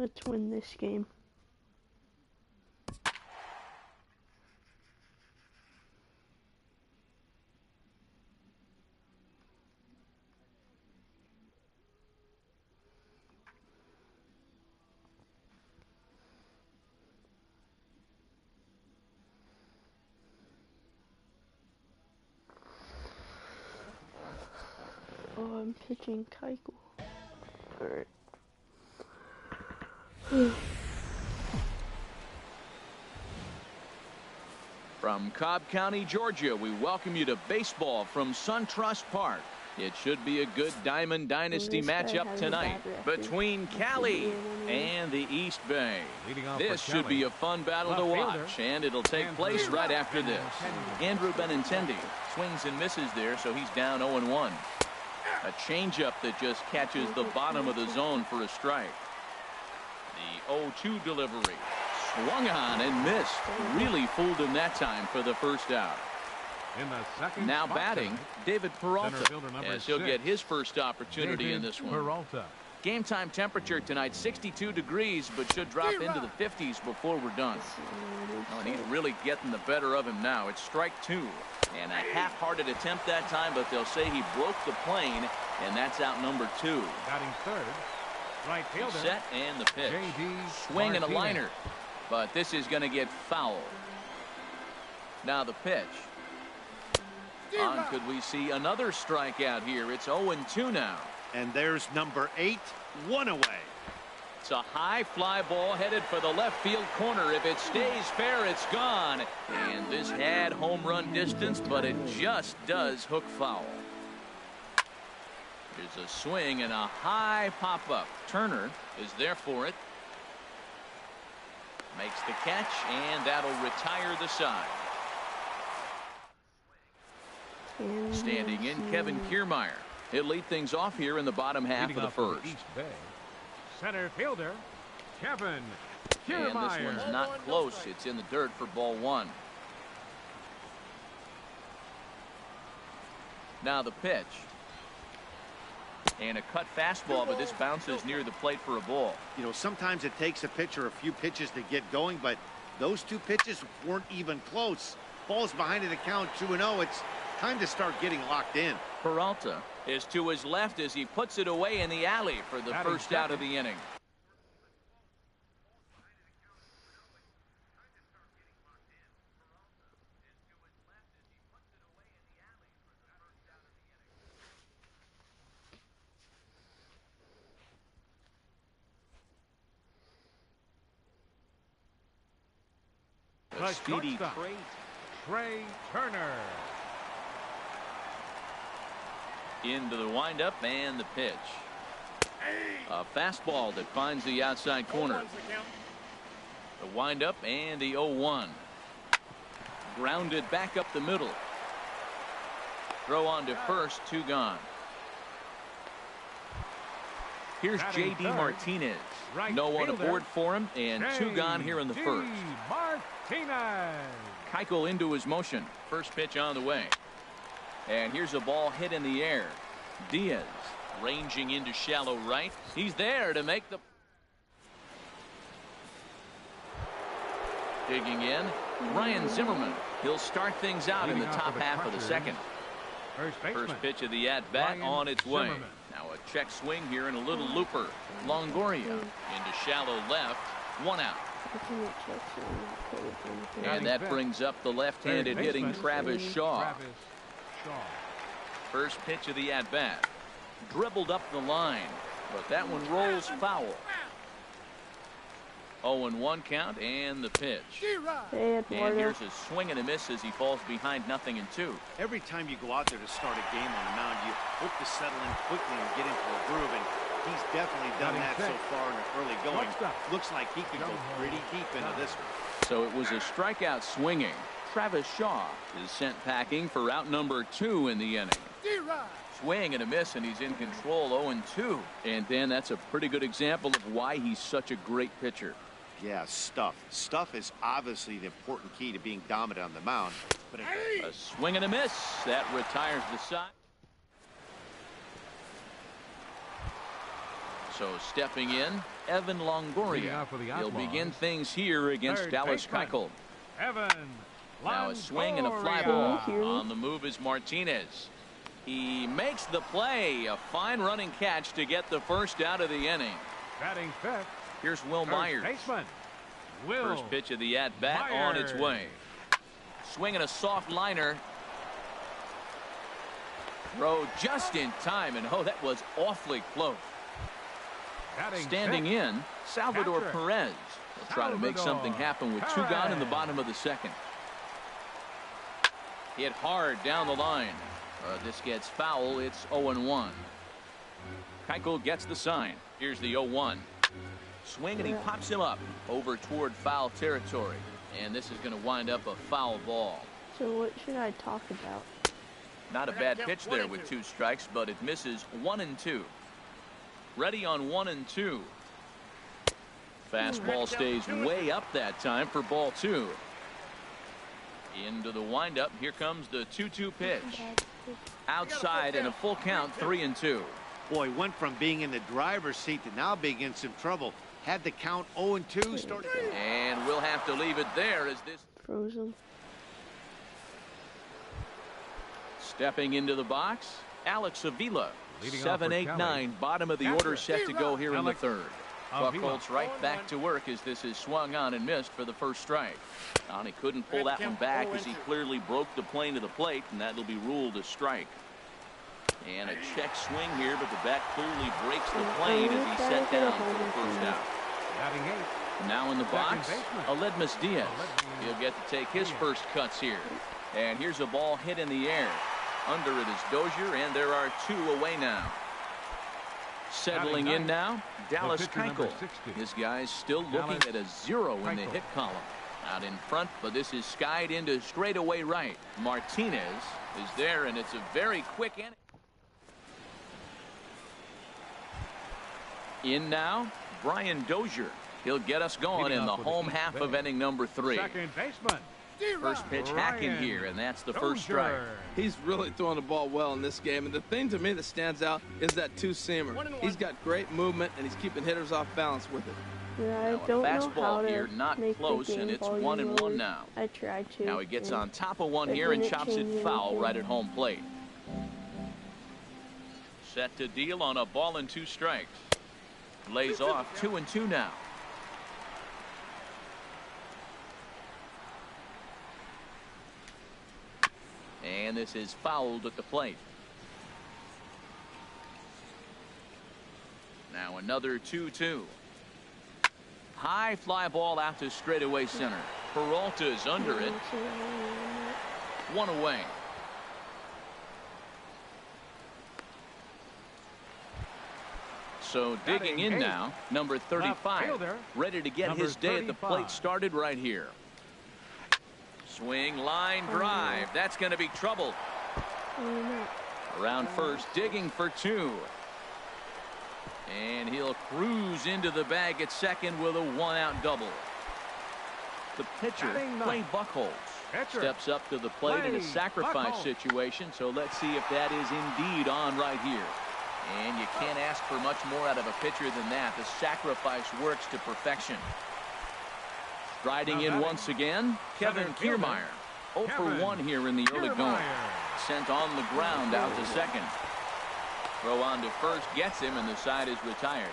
Let's win this game. Oh, I'm pitching Keiko. Alright. From Cobb County, Georgia, we welcome you to baseball from SunTrust Park. It should be a good Diamond Dynasty matchup tonight between Cali and the East Bay. This should be a fun battle to watch, and it'll take place right after this. Andrew Benintendi swings and misses there, so he's down 0-1. A changeup that just catches the bottom of the zone for a strike. The 0-2 delivery. Swung on and missed. Really fooled him that time for the first out. Now batting, David Peralta, as he'll get his first opportunity in this one. Game time temperature tonight 62 degrees, but should drop into the 50s before we're done. Oh, and he's really getting the better of him now. It's strike two. And a half-hearted attempt that time, but they'll say he broke the plane, and that's out number 2. Batting third, right fielder. Set and the pitch. Swing and a liner, but this is going to get foul. Now the pitch. On, could we see another strikeout here? It's 0-2 now. And there's number 8, 1 away. It's a high fly ball headed for the left field corner. If it stays fair, it's gone. And this had home run distance, but it just does hook foul. There's a swing and a high pop-up. Turner is there for it. Makes the catch, and that'll retire the side. Standing in, Kevin Kiermaier. He'll lead things off here in the bottom half of the first. Center fielder, Kevin Kiermaier. And this one's not close. It's in the dirt for ball 1. Now the pitch. And a cut fastball, but this bounces near the plate for a ball. You know, sometimes it takes a pitcher a few pitches to get going, but those 2 pitches weren't even close. Ball's behind in the count, 2-0. It's time to start getting locked in. Peralta is to his left as he puts it away in the alley for the first out of the inning. The speedy Trey Turner. Into the windup and the pitch. A fastball that finds the outside corner. The windup and the 0-1. Grounded back up the middle. Throw on to first, 2 gone. Here's J.D. Martinez. No one aboard for him, and 2 gone here in the first. Martinez. Keuchel into his motion. First pitch on the way. And here's a ball hit in the air. Diaz ranging into shallow right. He's there to make the. Digging in, Ryan Zimmerman. He'll start things out in the top half of the second. First pitch of the at-bat on its way. Now a check swing here and a little looper. Longoria into shallow left. 1 out. And that brings up the left-handed hitting Travis Shaw. First pitch of the at-bat. Dribbled up the line, but that one rolls foul. 0-1 count and the pitch. And here's a swing and a miss as he falls behind 0-2. Every time you go out there to start a game on the mound, you hope to settle in quickly and get into a groove, and he's definitely done that so far in the early going. Looks like he could go pretty deep into this one. So it was a strikeout swinging. Travis Shaw is sent packing for out number 2 in the inning. Swing and a miss, and he's in control. 0-2. And then that's a pretty good example of why he's such a great pitcher. Yeah, stuff. Stuff is obviously the important key to being dominant on the mound. But a swing and a miss. That retires the side. So stepping in, Evan Longoria. He'll begin things here against Dallas Keuchel. Evan Now a swing and a fly ball. On the move is Martinez. He makes the play. A fine running catch to get the first out of the inning. Batting fifth. Here's Will Myers. First pitch of the at-bat on its way. Swinging a soft liner. Throw just in time, and oh, that was awfully close. Standing in, Salvador Perez. He'll try to make something happen with two gone in the bottom of the second. Hit hard down the line. This gets foul. It's 0-1. Keuchel gets the sign. Here's the 0-1. Swing, and he pops him up over toward foul territory. And this is going to wind up a foul ball. So what should I talk about? Not a bad pitch there with 2 strikes, but it misses 1-2. Ready on 1-2. Fastball stays way up that time for ball 2. Into the windup. Here comes the 2-2 pitch. Outside and a full count, 3-2. Boy, went from being in the driver's seat to now being in some trouble. Had the count 0-2. Started. And we'll have to leave it there as this. Frozen. Stepping into the box, Alex Avila. 7-8-9, bottom of the order set to go here in the third. Buchholz right back to work as this is swung on and missed for the first strike. And he couldn't pull that one back as he clearly broke the plane to the plate, and that'll be ruled a strike. And a check swing here, but the bat clearly breaks the plane as he set down for the first out. Now in the box, Aledmus Diaz. He'll get to take his first cuts here. And here's a ball hit in the air. Under it is Dozier, and there are 2 away now. Settling in now, Dallas Keuchel. This guy's still looking at a 0 in the hit column. Out in front, but this is skied into straightaway right. Martinez is there, and it's a very quick inning. In now, Brian Dozier. He'll get us going in the home half of inning number 3. Second baseman. First pitch hacking here, and that's the first strike. He's really throwing the ball well in this game, and the thing to me that stands out is that 2-seamer. He's got great movement, and he's keeping hitters off balance with it. Yeah, I now don't a know how fastball to here, not make close, the game and it's volume 1-1 lower. now. I tried to. Now he gets on top of one it here and didn't chops it change foul anything. right at home plate. Set to deal on a ball and 2 strikes. Lays off 2-2 now. And this is fouled at the plate. Now another 2-2. High fly ball out to straightaway center. Peralta's under it. 1 away. So digging in now, number 35. Ready to get his day at the plate started right here. Swing, line drive. That's going to be trouble. Around first, digging for 2. And he'll cruise into the bag at second with a 1-out double. The pitcher, Clay Buchholz, steps up to the plate in a sacrifice situation. So let's see if that is indeed on right here. And you can't ask for much more out of a pitcher than that. The sacrifice works to perfection. Striding in once again, Kevin Kiermaier. 0 for 1 here in the early going. Sent on the ground out to second. Throw on to first gets him, and the side is retired.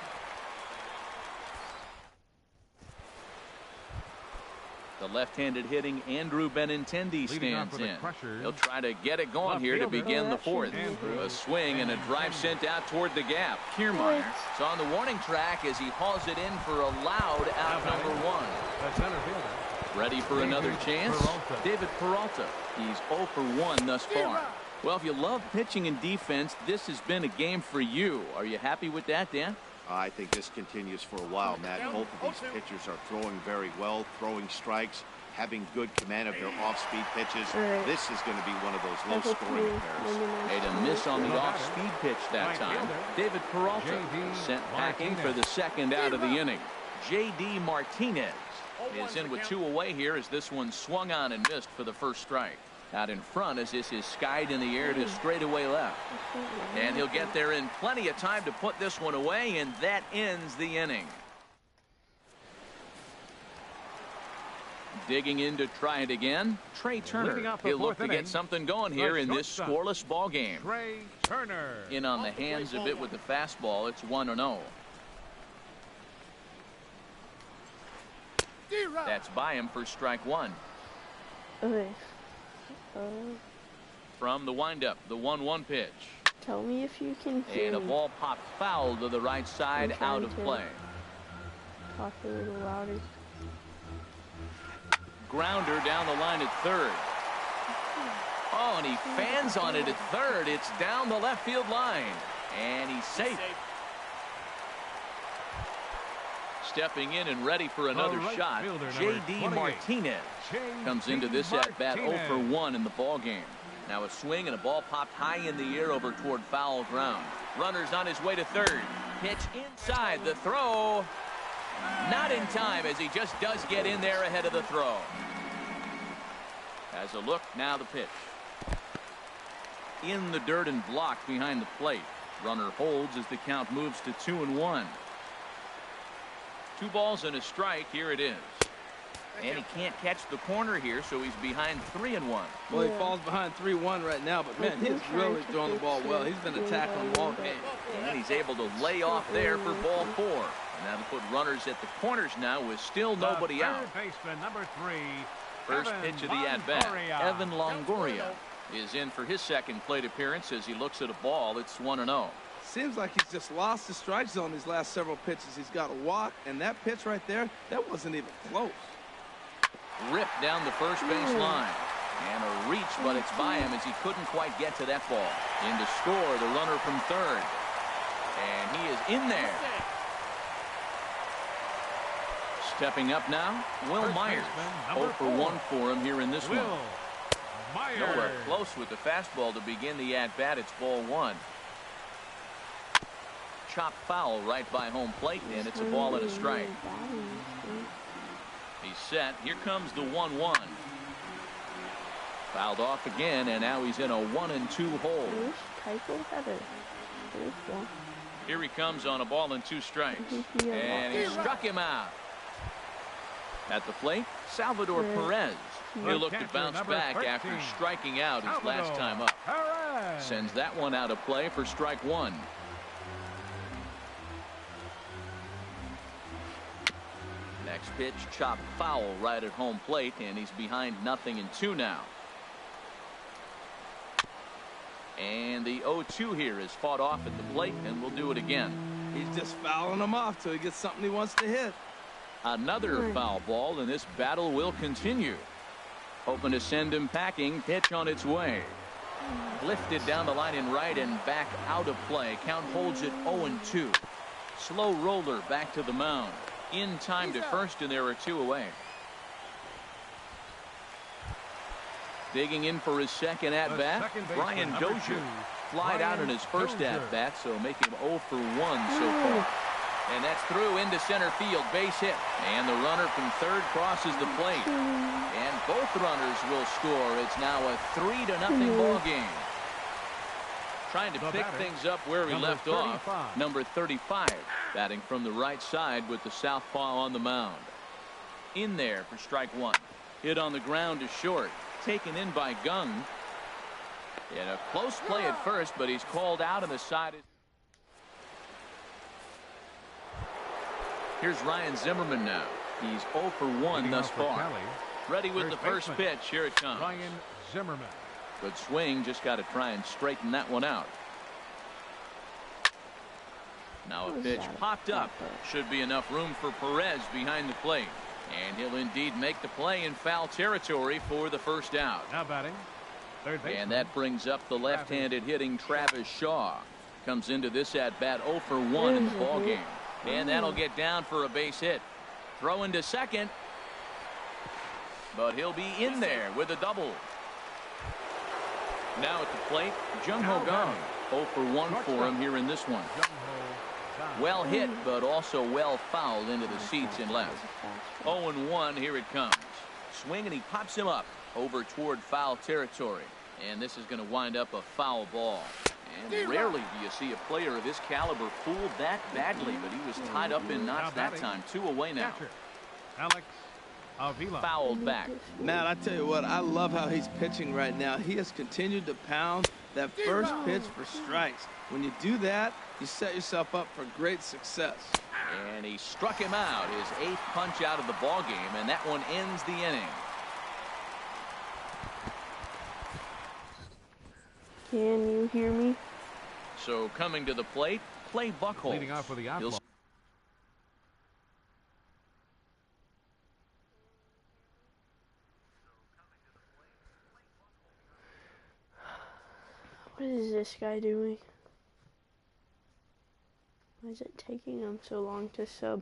The left-handed hitting Andrew Benintendi stands in. He'll try to get it going here to begin the 4th. A swing and a drive sent out toward the gap. Kiermaier is on the warning track as he hauls it in for a loud out number 1. Ready for another chance? David Peralta. He's 0 for 1 thus far. Well, if you love pitching and defense, this has been a game for you. Are you happy with that, Dan? I think this continues for a while, Matt. Both of these pitchers are throwing very well, throwing strikes, having good command of their off-speed pitches. This is going to be one of those low-scoring affairs. Made a miss on the off-speed pitch that time. David Peralta sent packing for the second out of the inning. J.D. Martinez is in with 2 away here as this one swung on and missed for the first strike. Out in front as this is skied in the air to straightaway left. And he'll get there in plenty of time to put this one away, and that ends the inning. Digging in to try it again, Trey Turner. He'll look to get something going here in this scoreless ball game. Trey Turner. In on the hands of it with the fastball. It's 1-0. That's by him for strike one. Okay. From the windup, the 1-1 pitch. Tell me if you can hear And a me. ball popped foul to the right side, out of play. Talk a little louder. Grounder down the line at third. Oh, and he fans on it at third. It's down the left field line. And he's safe. Stepping in and ready for another shot, J.D. Martinez comes into this at-bat 0 for 1 in the ball game. Now a swing and a ball popped high in the air over toward foul ground. Runner's on his way to third. Pitch inside. The throw. Not in time, as he just does get in there ahead of the throw. As a look, now the pitch. In the dirt and blocked behind the plate. Runner holds as the count moves to 2-1. 2 balls and a strike. Here it is. And he can't catch the corner here, so he's behind 3-1. Well, he falls behind 3-1 right now, but man, he's really throwing the ball well. He's been attacking the ball game. And he's able to lay off there for ball 4. And that'll put runners at the corners now with still nobody out. Baseman number 3. First pitch of the at-bat. Evan Longoria is in for his second plate appearance as he looks at a ball. It's 1-0. Seems like he's just lost the strike zone these last several pitches. He's got a walk, and that pitch right there, that wasn't even close. Ripped down the first base line. And a reach, but it's by him as he couldn't quite get to that ball. In to score, the runner from third. And he is in there. Stepping up now, Will Myers. 0 for 1 for him here in this one. Nowhere close with the fastball to begin the at-bat. It's ball 1. Chop foul right by home plate, and it's a ball and a strike. He's set. Here comes the 1-1. Fouled off again, and now he's in a 1-2 hole. Here he comes on a ball and 2 strikes. And he struck him out. At the plate, Salvador Perez. He'll look to bounce back after striking out his last time up. Sends that one out of play for strike 1. Next pitch, chopped foul right at home plate, and he's behind 0-2 now. And the 0-2 here is fought off at the plate, and we'll do it again. He's just fouling him off till he gets something he wants to hit. Another foul ball, and this battle will continue. Hoping to send him packing. Pitch on its way. Lifted down the line in right and back out of play. Count holds it 0-2. Slow roller back to the mound. In time to first, and there are 2 away. Digging in for his second at-bat, Brian Dozier. Flied out in his first at-bat, so make him 0 for 1 so far. And that's through into center field, base hit. And the runner from third crosses the plate. And both runners will score. It's now a 3-0 ball game. Trying to pick things up where he left off. Number 35, batting from the right side with the southpaw on the mound. In there for strike 1. Hit on the ground to short. Taken in by Gung. In a close play at first, but he's called out on the side. Here's Ryan Zimmerman now. He's 0 for 1 thus far. Ready with the first pitch. Here it comes. Ryan Zimmerman. Good swing. Just got to try and straighten that one out. Now a pitch popped up. Should be enough room for Perez behind the plate. And he'll indeed make the play in foul territory for the first out. Now batting. Third baseman. And that brings up the left-handed hitting Travis Shaw. Comes into this at-bat 0 for 1 in the ballgame. And that'll get down for a base hit. Throw into second. But he'll be in there with a double. Now at the plate, Jung Ho Kang. 0 for 1 for him here in this one. Well hit, but also well fouled into the seats in left. 0-1, here it comes. Swing, and he pops him up. over toward foul territory. And this is going to wind up a foul ball. And rarely do you see a player of his caliber fooled that badly, but he was tied up in knots that time. 2 away now. Catcher, Alex Avila. Fouled back. Matt, I tell you what, I love how he's pitching right now. He has continued to pound that first pitch for strikes. When you do that, you set yourself up for great success. And he struck him out, his 8th punch out of the ball game, and that one ends the inning. Can you hear me? So coming to the plate, Clay Buchholz. Leading off with the outlaw. What is this guy doing? Why is it taking him so long to sub?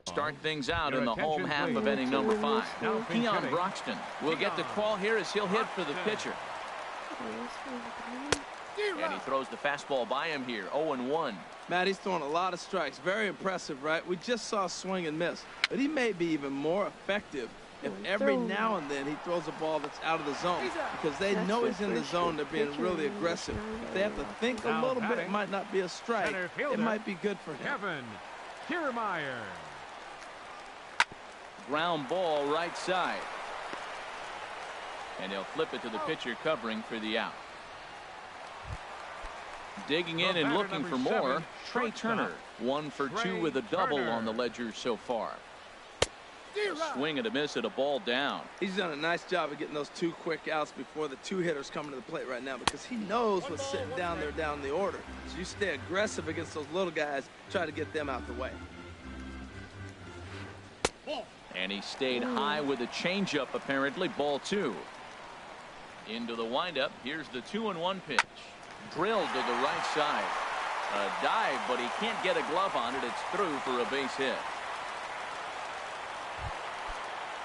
Start things out in the home half of inning number 5. Keon Broxton will get the call here as he'll hit for the pitcher. And he throws the fastball by him here. 0-1. Matt, he's throwing a lot of strikes. Very impressive, right? We just saw a swing and miss. But he may be even more effective if every now and then he throws a ball that's out of the zone. Because they know he's in the zone. They're being really aggressive. If they have to think a little bit, it might not be a strike. It might be good for him. Kevin Kiermaier. Ground ball right side. And he'll flip it to the pitcher covering for the out. Digging in and looking for more, Trey Turner. 1 for 2 with a double on the ledger so far. A swing and a miss at a ball down. He's done a nice job of getting those 2 quick outs before the 2 hitters coming to the plate right now, because he knows what's sitting down there down the order. So you stay aggressive against those little guys, try to get them out the way. And he stayed high with a changeup, apparently. Ball 2. Into the windup. Here's the 2-1 pitch. Drilled to the right side. A dive, but he can't get a glove on it. It's through for a base hit.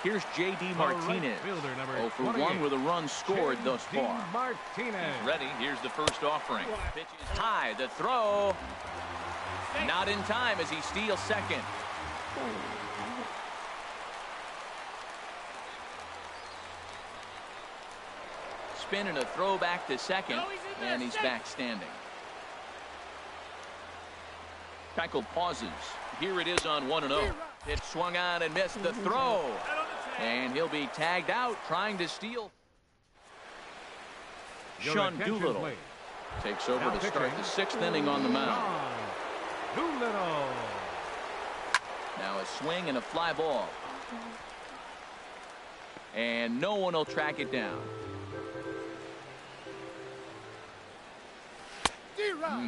Here's J.D. Martinez. 0 for 1 with a run scored thus far. Martinez. He's ready. Here's the first offering. Pitch is high. The throw. Not in time as he steals second. Spin and a throw back to second, and he's back standing. Keuchel pauses. Here it is on 1-0. Pitch swung on and missed the throw. And he'll be tagged out trying to steal. Sean Doolittle takes over to start the 6th inning on the mound. Doolittle. Now a swing and a fly ball. And no one will track it down.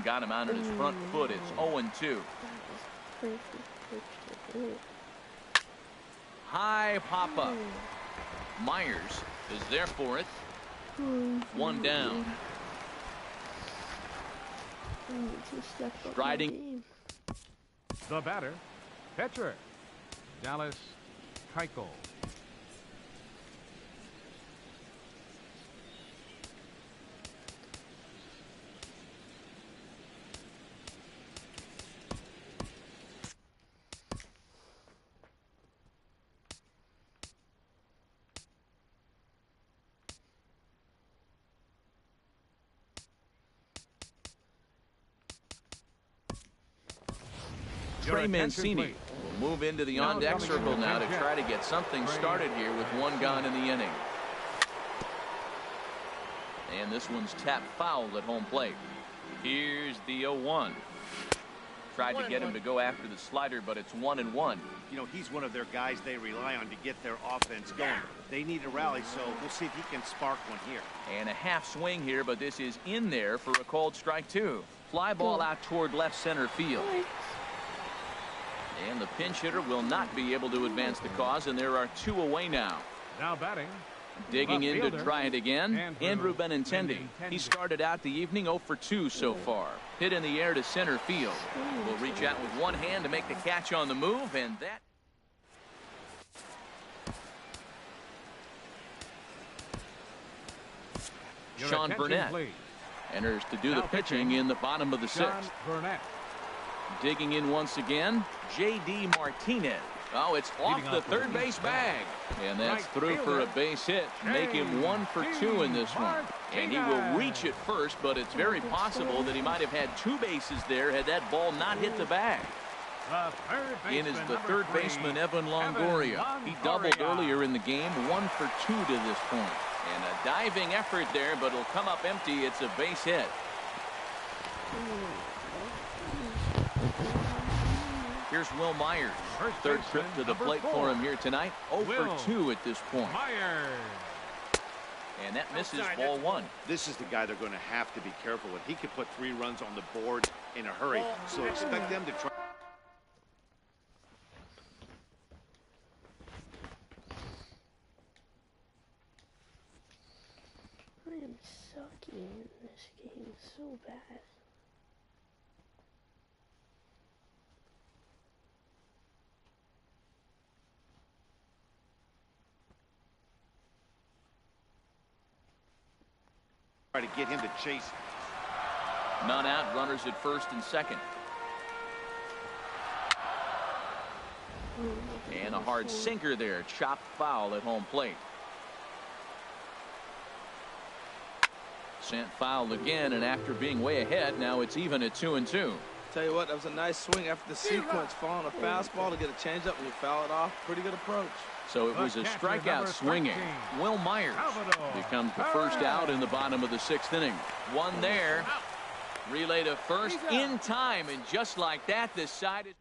Got him out on his front foot. It's 0-2. High pop-up. Myers is there for it. 1 down. Striding. The batter, pitcher, Dallas Keuchel. Trey Mancini will move into the on-deck circle now to try to get something started here with 1 gone in the inning. And this one's tapped foul at home plate. Here's the 0-1. Tried to get him to go after the slider, but it's 1-1. You know, he's one of their guys they rely on to get their offense going. They need a rally, so we'll see if he can spark one here. And a half swing here, but this is in there for a called strike 2. Fly ball out toward left center field. And the pinch hitter will not be able to advance the cause, and there are 2 away now. Now batting. Digging in to try it again, Andrew Benintendi. He started out the evening 0 for 2 so far. Hit in the air to center field. Will reach out with one hand to make the catch on the move, and that. Sean Burnett enters to do the pitching in the bottom of the sixth. Digging in once again, J.D. Martinez. Oh, it's off the third base bag. And that's through for a base hit. Make him 1 for 2 in this one. And he will reach it first, but it's very possible that he might have had 2 bases there had that ball not hit the bag. In is the third baseman, Evan Longoria. He doubled earlier in the game, 1 for 2 to this point. And a diving effort there, but it'll come up empty. It's a base hit. Here's Will Myers. Third trip to the plate for him here tonight. 0 for 2 at this point. And that misses ball 1. This is the guy they're going to have to be careful with. He could put 3 runs on the board in a hurry. So expect them to try. I am sucking in this game so bad. Try to get him to chase. None out, runners at first and second. And a hard sinker there, chopped foul at home plate. Sent foul again, and after being way ahead, now it's even at 2-2. Tell you what, that was a nice swing after the sequence, following a fastball to get a changeup and you foul it off. Pretty good approach. So it was a strikeout swinging. Will Myers becomes the first out in the bottom of the 6th inning. One there. Relay to first in time, and just like that, this side is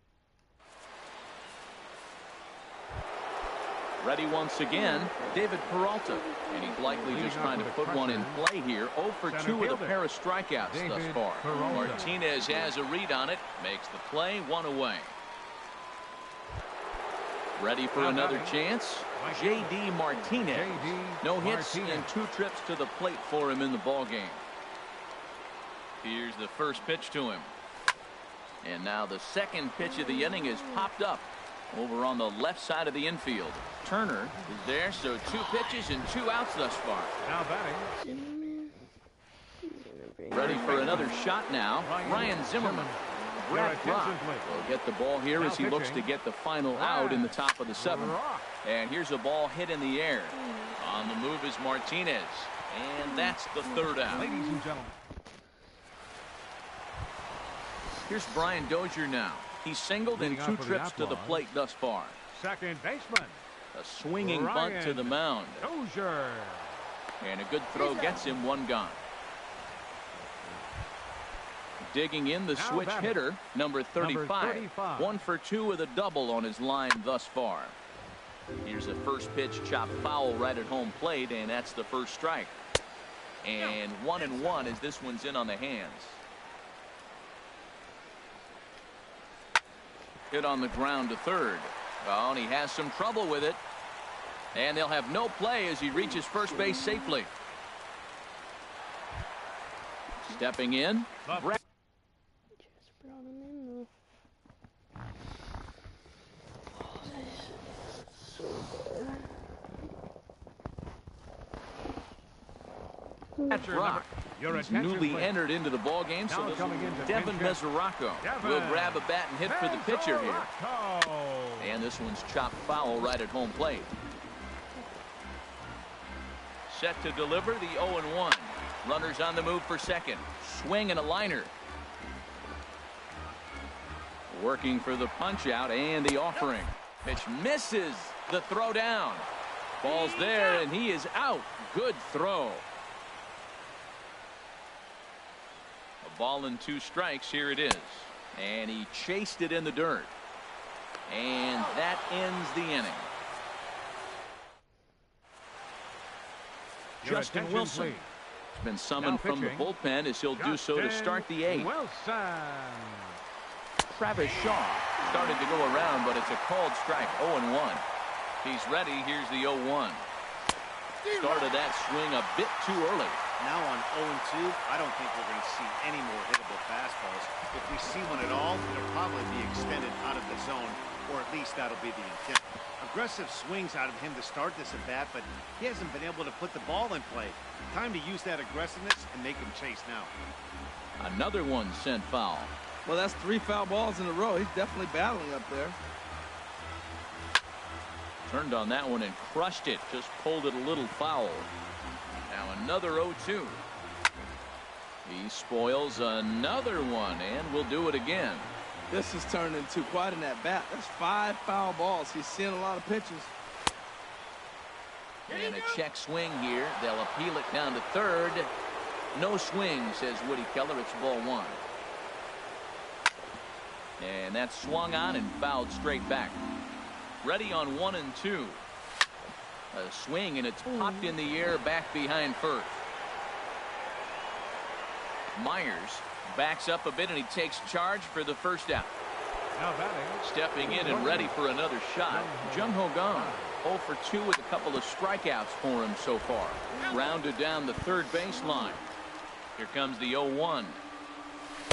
ready once again. David Peralta, and he's likely just trying to put one in play here. 0 for 2 with a pair of strikeouts thus far. Martinez has a read on it, makes the play, 1 away. Ready for another chance. J.D. Martinez. No hits and 2 trips to the plate for him in the ballgame. Here's the first pitch to him. And now the second pitch of the inning is popped up over on the left side of the infield. Turner is there, so 2 pitches and 2 outs thus far. Now batting. Ready for another shot now. Ryan Zimmerman. Brad Brock will get the ball here as he looks to get the final out in the top of the 7th. And here's a ball hit in the air. On the move is Martinez. And that's the 3rd out. Ladies and gentlemen. Here's Brian Dozier now. He's singled in 2 trips to the plate thus far. Second baseman. A swinging bunt to the mound. Dozier. And a good throw gets him 1 gone. Digging in the switch hitter, number 35. 1 for 2 with a double on his line thus far. Here's a first pitch chopped foul right at home plate, and that's the first strike. And 1-1 as this one's in on the hands. Hit on the ground to third. Oh, and he has some trouble with it. And they'll have no play as he reaches first base safely. Stepping in. Just brought him in though. Oh, this is so bad. Brock is newly entered into the ball game, so this Devin Mesoraco will grab a bat and hit for the pitcher here. And this one's chopped foul right at home plate. Set to deliver the 0-1. Runners on the move for second. Swing and a liner. Working for the punch out and the offering. Pitch misses the throw down. Ball's there and he is out. Good throw. A ball and 2 strikes. Here it is. And he chased it in the dirt. And that ends the inning. Justin Wilson has been summoned from the bullpen as he'll do so to start the 8th. Travis Shaw started to go around, but it's a called strike. 0-1. He's ready. Here's the 0-1. Started that swing a bit too early. Now on 0-2, I don't think we're going to see any more hittable fastballs. If we see one at all, it'll probably be extended out of the zone. or at least that'll be the intent. Aggressive swings out of him to start this at bat, but he hasn't been able to put the ball in play. Time to use that aggressiveness and make him chase now. Another one sent foul. Well, that's 3 foul balls in a row. He's definitely battling up there. Turned on that one and crushed it. Just pulled it a little foul. Now another 0-2. He spoils another one and will do it again. This has turned into quite an at-bat. That's 5 foul balls. He's seeing a lot of pitches. And a check swing here. They'll appeal it down to third. No swing, says Woody Keller. It's ball 1. And that's swung on and fouled straight back. Ready on 1 and 2. A swing, and it's popped in the air back behind first. Myers backs up a bit, and he takes charge for the first out. Now batting. Stepping in and ready for another shot. Jung Ho Kang 0 for 2 with a couple of strikeouts for him so far. Rounded down the third baseline. Here comes the 0-1.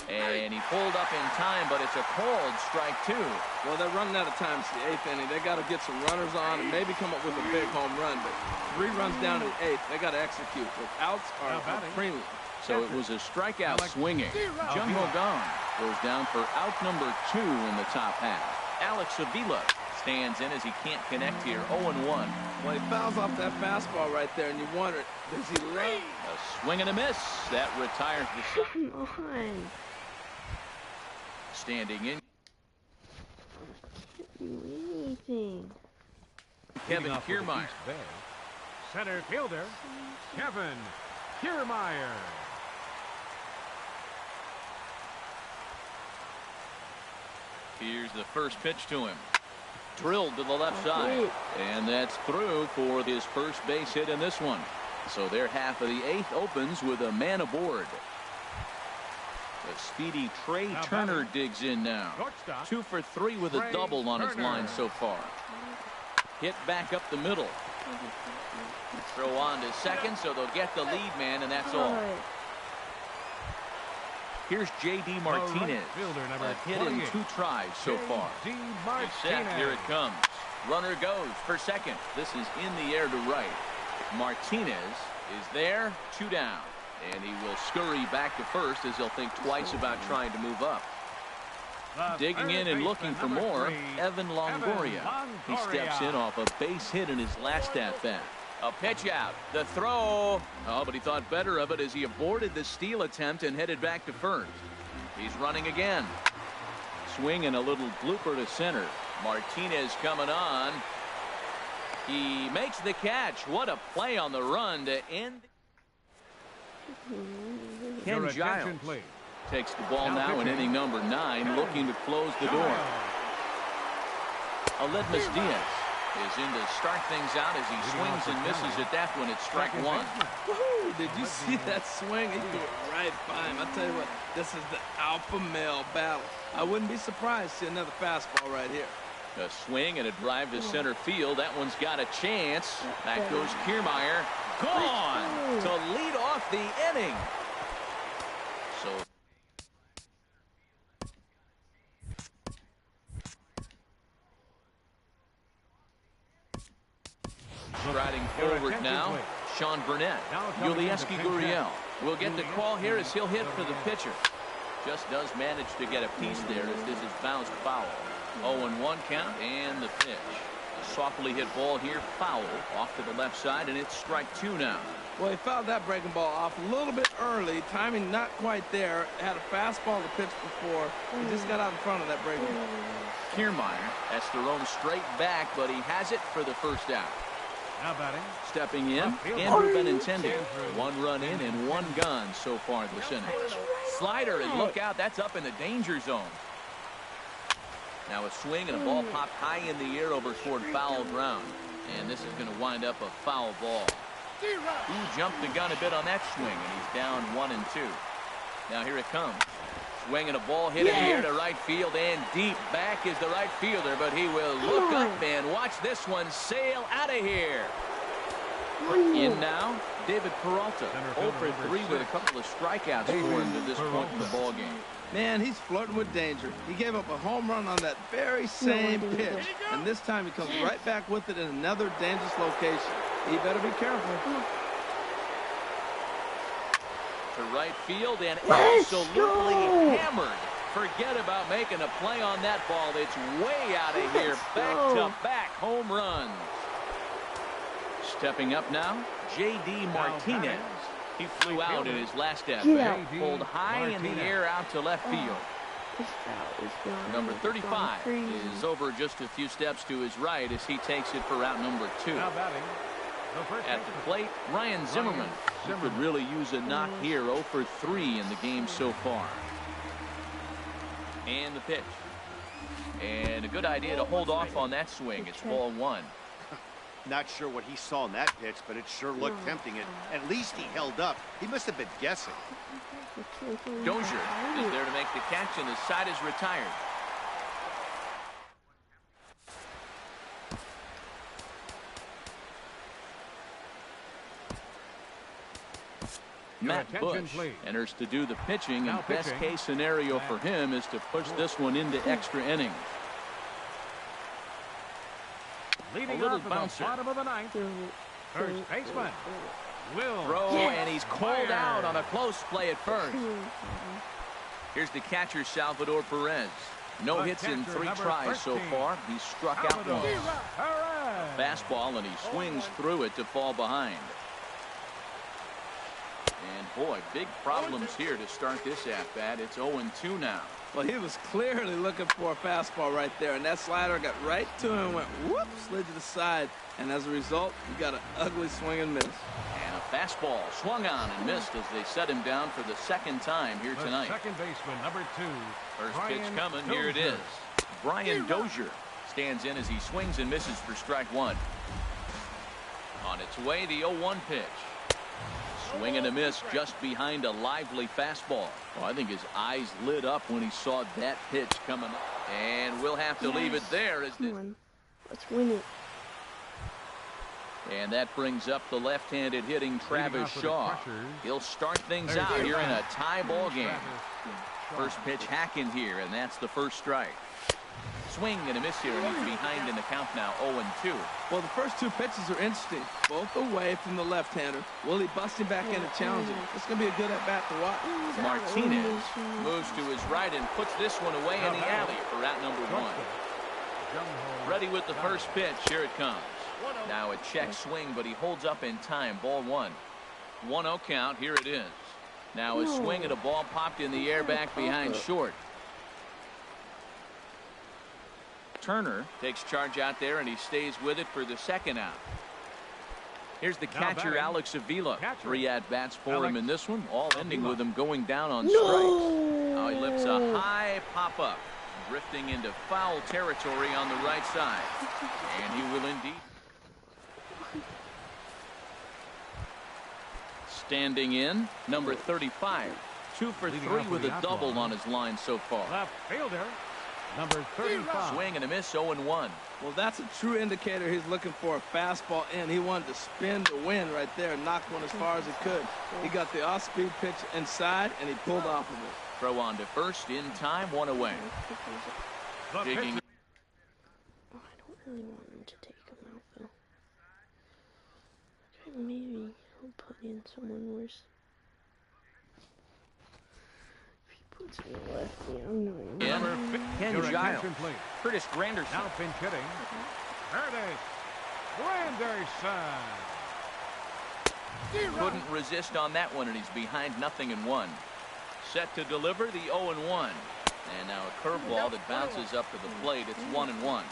And he pulled up in time, but it's a called strike 2. Well, they're running out of time. It's the 8th inning. They got to get some runners on and maybe come up with a big home run. But 3 runs down in the 8th. They got to execute. The outs are a premium. So it was a strikeout swinging. Jung Ho Kang goes down for out number 2 in the top half. Alex Avila stands in as he can't connect here. 0-1. Well, he fouls off that fastball right there, and you wonder, does he love? A swing and a miss. That retires the side. Come on. Standing in. Can't do anything. Kevin Kiermaier. Center fielder, Kevin Kiermaier. Here's the first pitch to him. Drilled to the left side. And that's through for his first base hit in this one. So their half of the 8th opens with a man aboard. The speedy Trey Turner digs in now. 2 for 3 with a double on his line so far. Hit back up the middle. Throw on to second, so they'll get the lead man, and that's all. Here's J.D. Martinez. A hit in 2 tries so far. He's set. Here it comes. Runner goes for second. This is in the air to right. Martinez is there. 2 down. And he will scurry back to first as he'll think twice about trying to move up. Digging in and looking for more, Evan Longoria. He steps in off a base hit in his last at-bat. A pitch out. The throw. Oh, but he thought better of it as he aborted the steal attempt and headed back to first. He's running again. Swing and a little blooper to center. Martinez coming on. He makes the catch. What a play on the run to end. Ken Giles takes the ball now in inning number 9, looking to close the door. Aledmus Diaz is in to start things out as he swings and misses at that one. It's strike 1. Woohoo! Did you see that swing? He threw it right by him. I tell you what, this is the alpha male battle. I wouldn't be surprised to see another fastball right here. A swing and a drive to center field. That one's got a chance. Back goes Kiermaier. Gone to lead off the inning. So striding forward now, Sean Burnett. Yulieski Gurriel will get the call here as he'll hit for the pitcher. Just does manage to get a piece there as this is bounced foul. 0-1 count and the pitch. A softly hit ball here, foul off to the left side, and it's strike 2 now. Well, he fouled that breaking ball off a little bit early. Timing not quite there. Had a fastball to pitch before. He just got out in front of that breaking ball. Kiermaier has to roam straight back, but he has it for the first out. Now batting. Stepping in, Andrew Benintendi. 1 run in and 1 gone so far this inning. Slider, and look out, that's up in the danger zone. Now a swing and a ball popped high in the air over toward foul ground. And this is going to wind up a foul ball. He jumped the gun a bit on that swing, and he's down 1-2. Now here it comes. Swing and a ball hit in the air to right field, and deep back is the right fielder, but he will look up and watch this one sail out of here. In now, David Peralta, 0 for 3 with a couple of strikeouts for him to this point in the ball game. Man, he's flirting with danger. He gave up a home run on that very same pitch, and this time he comes right back with it in another dangerous location. He better be careful. To right field and absolutely hammered. Forget about making a play on that ball. It's way out of here. Back-to-back home runs. Stepping up now, J.D. Martinez. He flew out in his last at-bat. Pulled high in the air out to left field. Number 35 is over just a few steps to his right as he takes it for out number 2. At the plate, Ryan Zimmerman. He could really use a knock here. 0 for 3 in the game so far. And the pitch. And a good idea to hold off on that swing. It's ball 1. Not sure what he saw in that pitch, but it sure looked tempting. At least he held up. He must have been guessing. Dozier is there to make the catch, and the side is retired. Matt Bush enters to do the pitching, and best case scenario for him is to push this one into extra innings. Leading a little off bouncer. at the bottom of the ninth. First baseman will throw, and he's called out on a close play at first. Here's the catcher, Salvador Perez. No hits in 3 tries so far. He's struck out once. Fastball, and he swings through it to fall behind. And boy, big problems here to start this at-bat. It's 0-2 now. Well, he was clearly looking for a fastball right there, and that slider got right to him and went whoop, slid to the side, and as a result, he got an ugly swing and miss. And a fastball swung on and missed as they set him down for the second time here tonight. Second baseman, number 2. First pitch coming. Here it is. Brian Dozier stands in as he swings and misses for strike 1. On its way, the 0-1 pitch. Swing and a miss just behind a lively fastball. Well, I think his eyes lit up when he saw that pitch coming up. And we'll have to leave it there. As Let's win it. And that brings up the left-handed hitting Travis Shaw. He'll start things out here in a tie ball game. First pitch hacking here, and that's the first strike. Swing and a miss here, and he's behind in the count now, 0-2. Well, the first 2 pitches are interesting, both away from the left-hander. Will he bust him back in and challenge him? It's going to be a good at-bat to watch. Martinez moves to his right and puts this one away in the alley for out number 1. Ready with the first pitch. Here it comes. Now a check swing, but he holds up in time. Ball 1. 1-0 count. Here it is. Now a swing and a ball popped in the air back behind short. Turner takes charge out there, and he stays with it for the second out. Here's the catcher, Alex Avila. 3 at-bats for him in this one, all ending with him going down on strikes. Now he lifts a high pop-up, drifting into foul territory on the right side. And he will indeed. Standing in, number 35. 2 for 3 with a double on his line so far. Left fielder, number 35. Swing and a miss, 0-1. Well, that's a true indicator he's looking for a fastball in. He wanted to spin to win right there and knock one as far as he could. He got the off-speed pitch inside, and he pulled off of it. Throw on to first in time, 1 away. Digging. Oh, I don't really want him to take him out, though. Okay, maybe he'll put in someone worse. Puts me left. Yeah, I'm not. Yeah. Ken Giles. Curtis Granderson. Now pinch hitting. Curtis Granderson. Couldn't resist on that one, and he's behind 0-1. Set to deliver the 0-1. And now a curveball that bounces up to the plate. It's 1-1.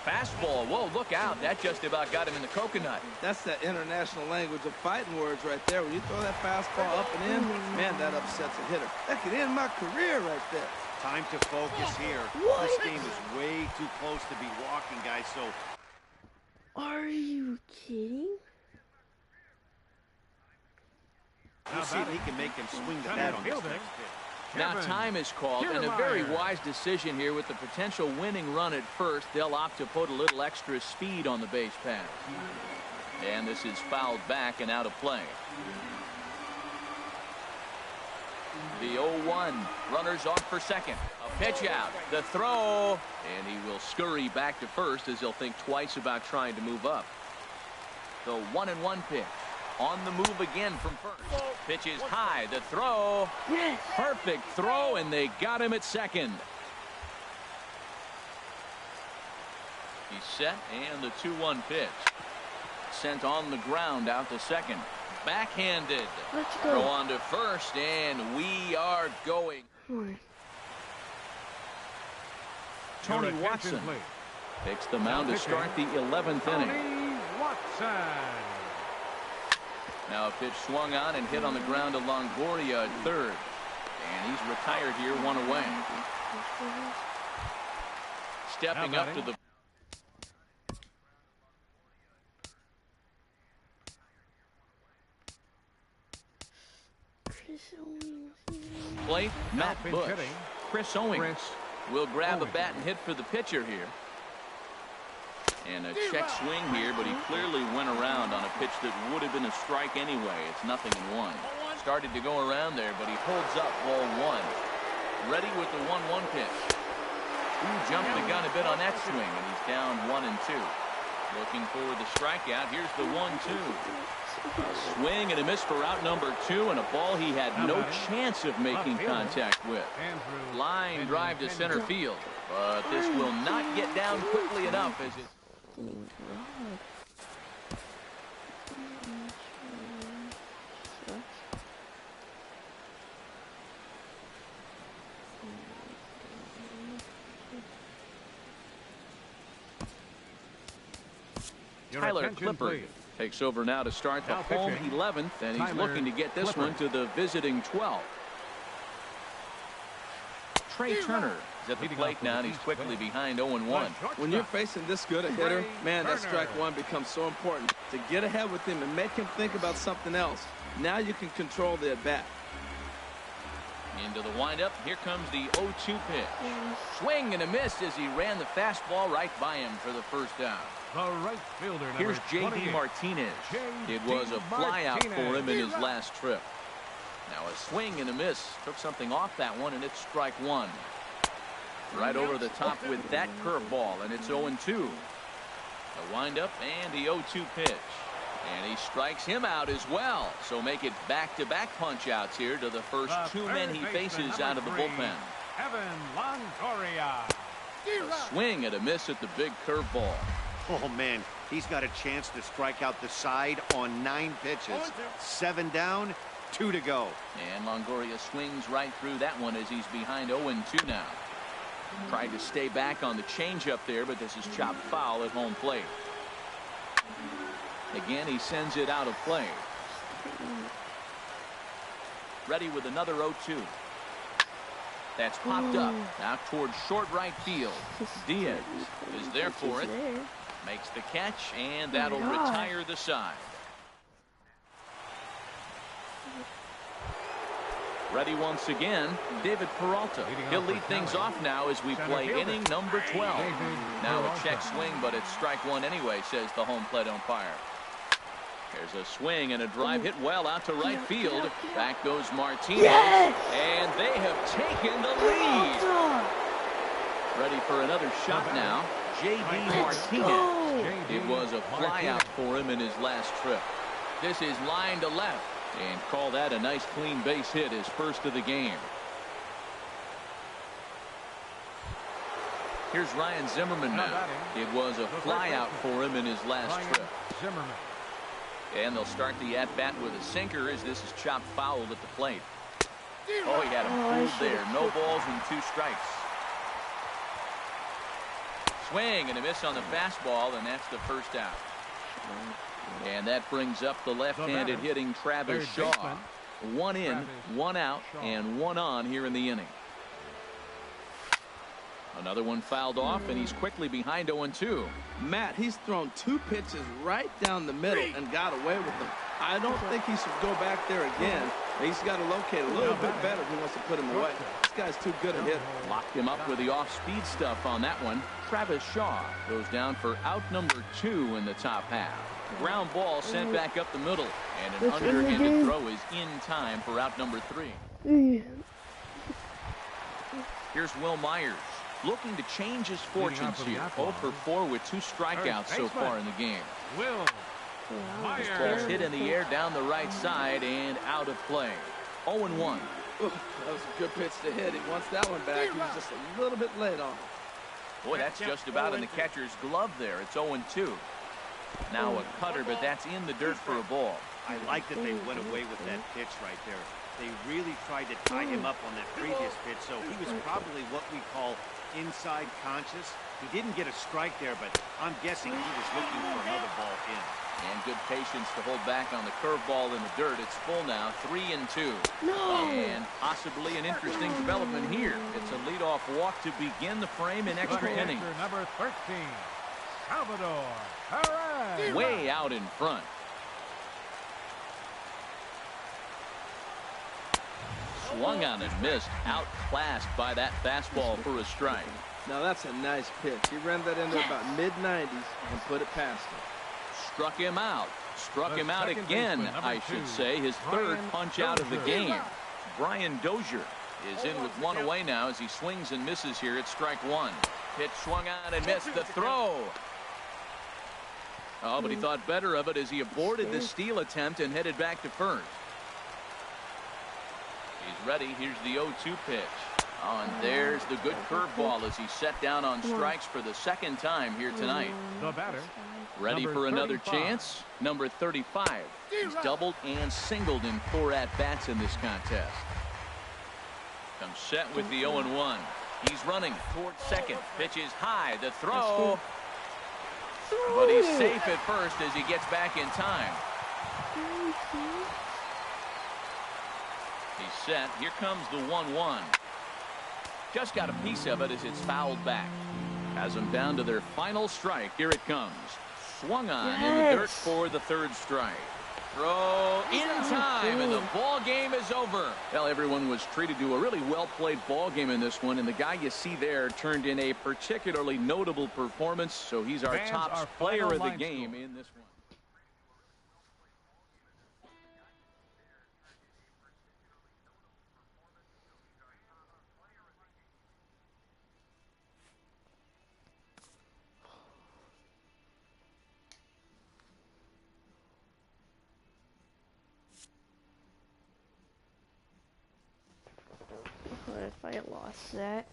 Fastball. Whoa, look out. That just about got him in the coconut. That's that international language of fighting words right there. When you throw that fastball up and in, man, that upsets a hitter. That could end my career right there. Time to focus here. This game is way too close to be walking, guys, so... Are you kidding? We'll see if he can make him swing the bat on this next pitch. Now time is called, and a very wise decision here with the potential winning run at first. They'll opt to put a little extra speed on the base pass. And this is fouled back and out of play. The 0-1. Runners off for second. A pitch out. The throw. And he will scurry back to first as he'll think twice about trying to move up. The 1-1 pitch. On the move again from first. Pitch is high. The throw. Yes. Perfect throw, and they got him at second. He's set, and the 2-1 pitch. Sent on the ground out to second. Backhanded. Let's go. Throw on to first, and we are going. Tony Watson takes the mound to start the 11th inning. Now a pitch swung on and hit on the ground to Longoria at third. And he's retired here, one away. Stepping up to the plate, Matt Bush. Chris Owings will grab a bat and hit for the pitcher here. And a check swing here, but he clearly went around on a pitch that would have been a strike anyway. It's 0-1. Started to go around there, but he holds up ball one. Ready with the 1-1 pitch. Jumped the gun a bit on that swing, and he's down 1-2. Looking for the strikeout. Here's the 1-2. A swing and a miss for out number 2, and a ball he had no chance of making contact with. Line drive to center field, but this will not get down quickly enough as it. Tyler Clippard takes over now to start the home 11th, and he's looking to get this one to the visiting 12th. Trey Turner is at the plate now, and he's quickly behind 0-1. When you're facing this good a hitter, man, that strike one becomes so important. To get ahead with him and make him think about something else. Now you can control the at-bat. Into the windup. Here comes the 0-2 pitch. Swing and a miss as he ran the fastball right by him for the first down. The right fielder, here's J.D. Martinez. It was a flyout for him in his last trip. Now a swing and a miss. Took something off that one, and it's strike one. Right over the top with that curveball, and it's 0-2. The windup and the 0-2 pitch. And he strikes him out as well. So make it back-to-back punch-outs here to the first two men he faces out of the bullpen. Longoria. A swing and a miss at the big curveball. Oh, man, he's got a chance to strike out the side on 9 pitches. 7 down, 2 to go. And Longoria swings right through that one as he's behind 0-2 now. Tried to stay back on the changeup there, but this is chopped foul at home plate. Again, he sends it out of play. Ready with another 0-2. That's popped up. Now towards short right field. Diaz is there for it. Makes the catch, and that'll retire the side. Ready once again, David Peralta. He'll lead things off now as we play inning number 12. Now a check swing, but it's strike one anyway, says the home plate umpire. There's a swing and a drive hit well out to right field. Back goes Martinez. And they have taken the lead. Ready for another shot now. J.D. Martinez. It was a flyout for him in his last trip. This is line to left. And call that a nice clean base hit, his first of the game. Here's Ryan Zimmerman now. It was a flyout for him in his last trip. And they'll start the at-bat with a sinker as this is chopped foul at the plate. Oh, he had him fooled there. No balls and 2 strikes. Swing and a miss on the fastball, and that's the first out. And that brings up the left-handed hitting Travis Shaw. 1 in, 1 out, and 1 on here in the inning. Another one fouled off, and he's quickly behind 0-2. Matt, he's thrown 2 pitches right down the middle and got away with them. I don't think he should go back there again. He's got to locate a little bit better if he wants to put him away. This guy's too good a hit. Locked him up with the off-speed stuff on that one. Travis Shaw goes down for out number 2 in the top half. Ground ball sent back up the middle, and an underhanded throw is in time for out number 3. Here's Will Myers, looking to change his fortunes here. 0 for 4 with 2 strikeouts so far in the game. Will Myers. This ball's hit in the air down the right side and out of play. 0-1. Ooh, that was a good pitch to hit. He wants that one back. He was just a little bit late on it. Boy, that's just about in the catcher's glove there. It's 0-2. Now a cutter, but that's in the dirt for a ball. I like that they went away with that pitch right there. They really tried to tie him up on that previous pitch, so he was probably what we call inside conscious. He didn't get a strike there, but I'm guessing he was looking for another ball in. And good patience to hold back on the curveball in the dirt. It's full now, 3-2. And possibly an interesting development here. It's a leadoff walk to begin the frame in extra innings. Number 13, Salvador Perez. Way out in front. Swung on and missed. Outclassed by that fastball for a strike. Now that's a nice pitch. He ran that into about mid-90s and put it past him. Struck him out. Struck him out again, I should say. His third punch out of the game. Brian Dozier is in with 1 away now as he swings and misses here at strike 1. Pitch swung out and missed. The throw. Oh, but he thought better of it as he aborted the steal attempt and headed back to first. He's ready. Here's the 0-2 pitch. Oh, and there's the good curveball as he's set down on strikes for the second time here tonight. The batter. Ready for another chance? Number 35. He's doubled and singled in 4 at-bats in this contest. Comes set with the 0-1. He's running towards second. Pitch is high. The throw. But he's safe at first as he gets back in time. He's set. Here comes the 1-1. Just got a piece of it as it's fouled back. Has them down to their final strike. Here it comes. Swung on in the dirt for the third strike. Throw in time, and the ball game is over. Well, everyone was treated to a really well-played ball game in this one, and the guy you see there turned in a particularly notable performance, so he's our top player of the game in this one. What if I lost that?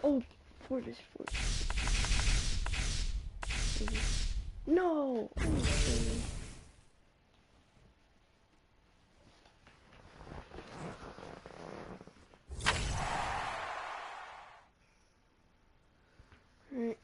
Oh, for this. No! Right.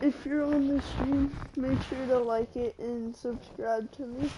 If you're on the stream, make sure to like it and subscribe to me.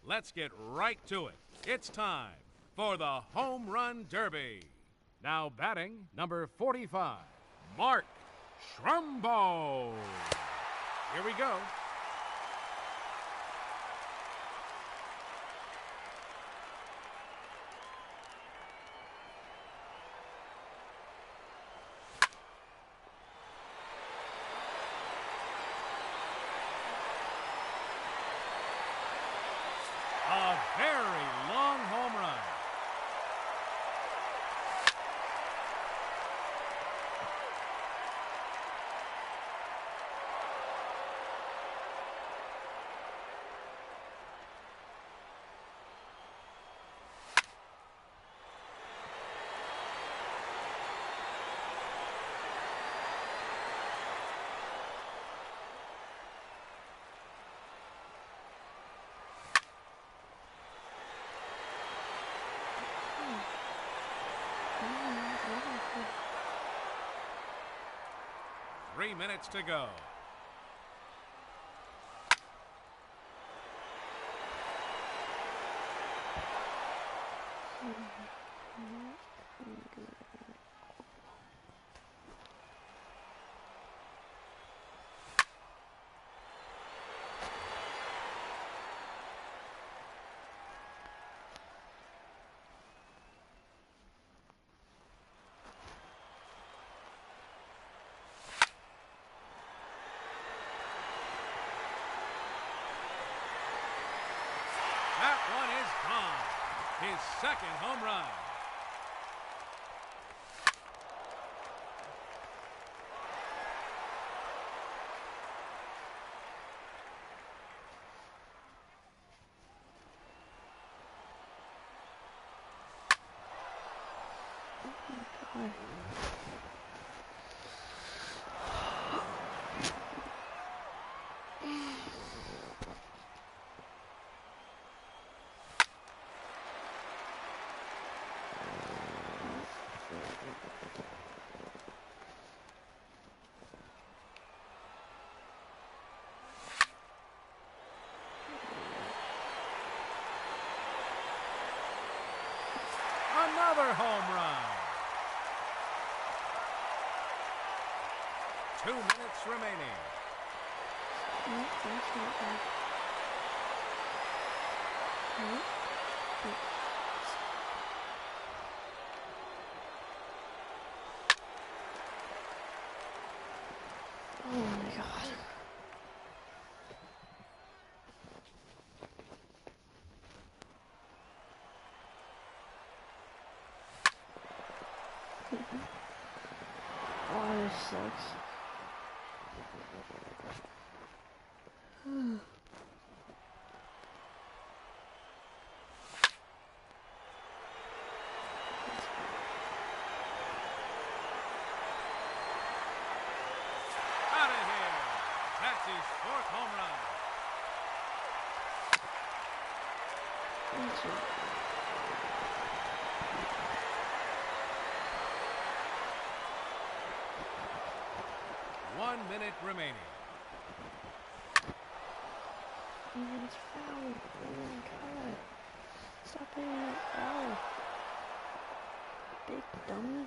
let's get right to it. It's time for the Home Run Derby. Now batting, number 45, Mark Trumbo. Here we go. A very long home run. Three minutes to go. That one is gone. His second home run. Another home run. 2 minutes remaining. Oh my God. Oh, this sucks. Out of here. That's his fourth home run. That's it. 1 minute remaining. It's foul. Oh my God. Stop hitting that foul. Big dummy.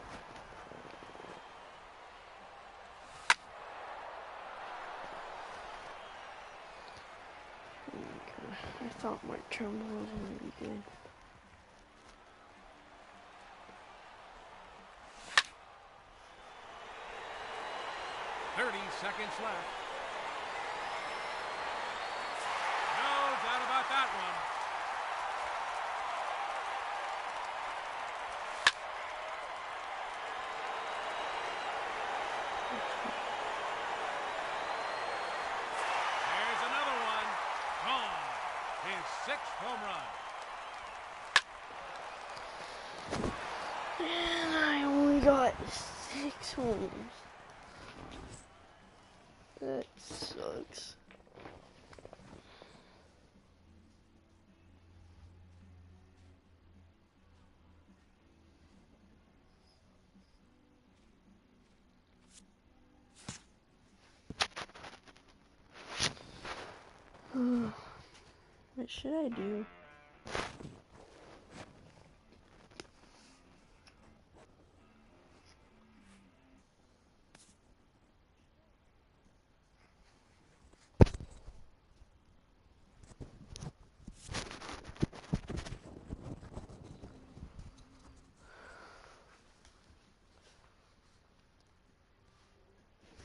Oh my God. I thought Mark Trumbo was gonna be good. Seconds left. No doubt about that one. There's another one. Gone. His sixth home run. And I only got 6 homes. That sucks. Man. What should I do?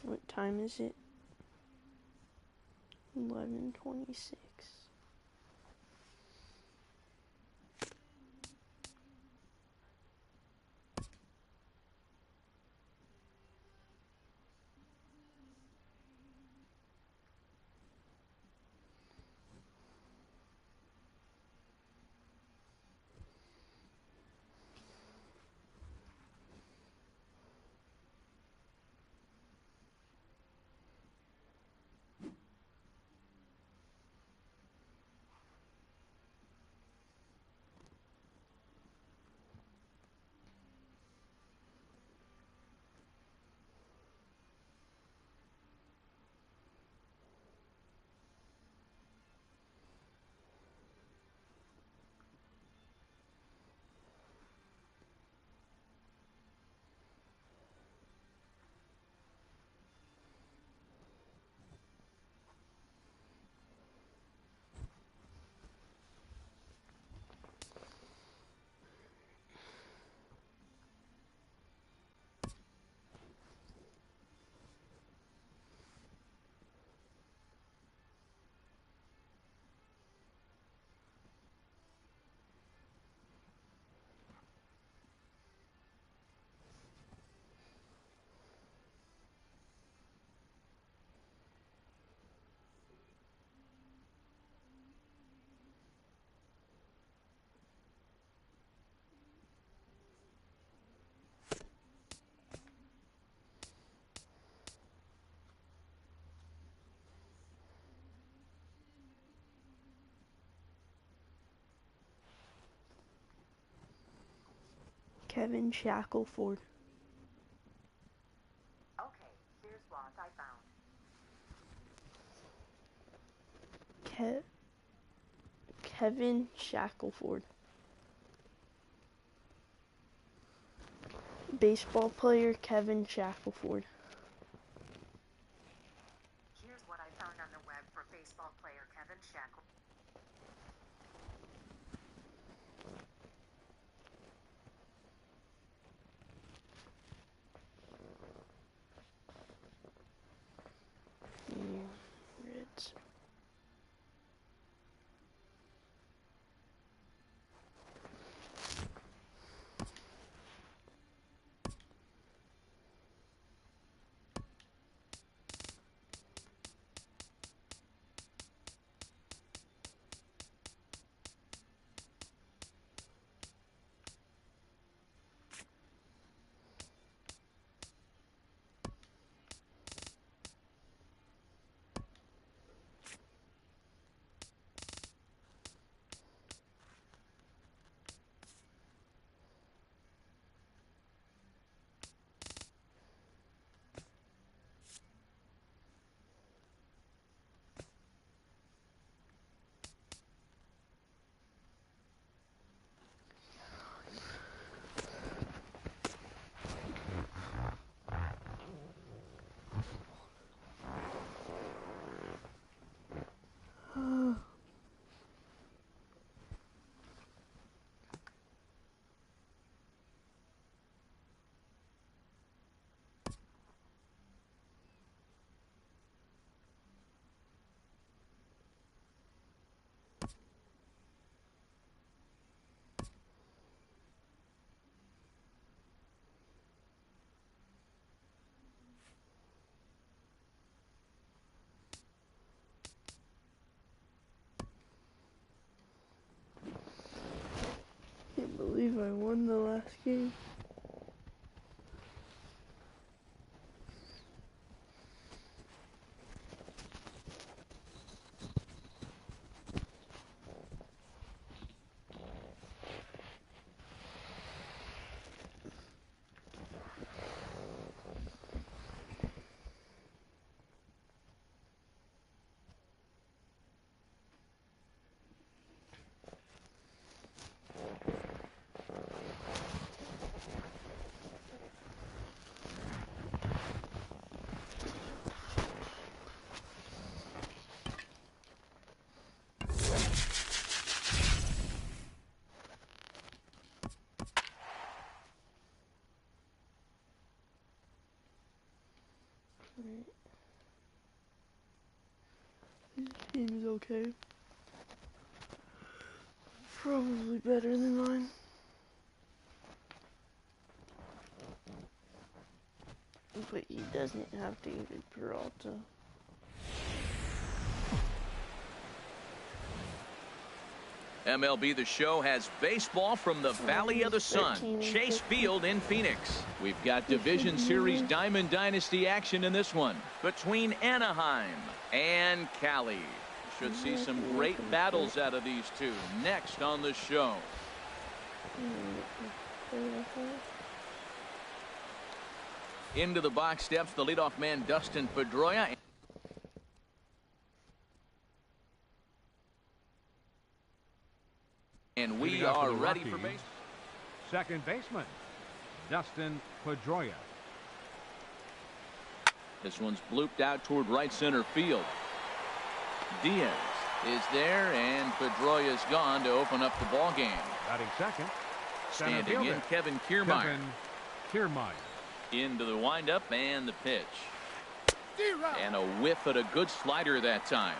What time is it? 11:26. Kevin Shackelford. Okay, here's what I found. Kevin Shackelford. Baseball player Kevin Shackelford. Here's what I found on the web for baseball player Kevin Shackelford. Reds. Can't believe I won the last game. His team is okay. Probably better than mine. But he doesn't have David Peralta. MLB The Show has baseball from the Valley of the Sun, Chase Field in Phoenix. We've got Division Series Diamond Dynasty action in this one between Anaheim and Cali. Should see some great battles out of these two next on the show. Into the box steps the leadoff man Dustin Pedroia. And we are ready for base. Second baseman, Dustin Pedroia. This one's blooped out toward right center field. Diaz is there, and Pedroia is gone to open up the ball game. Batting second, standing in Kevin Kiermaier. Into the windup and the pitch. And a whiff at a good slider that time.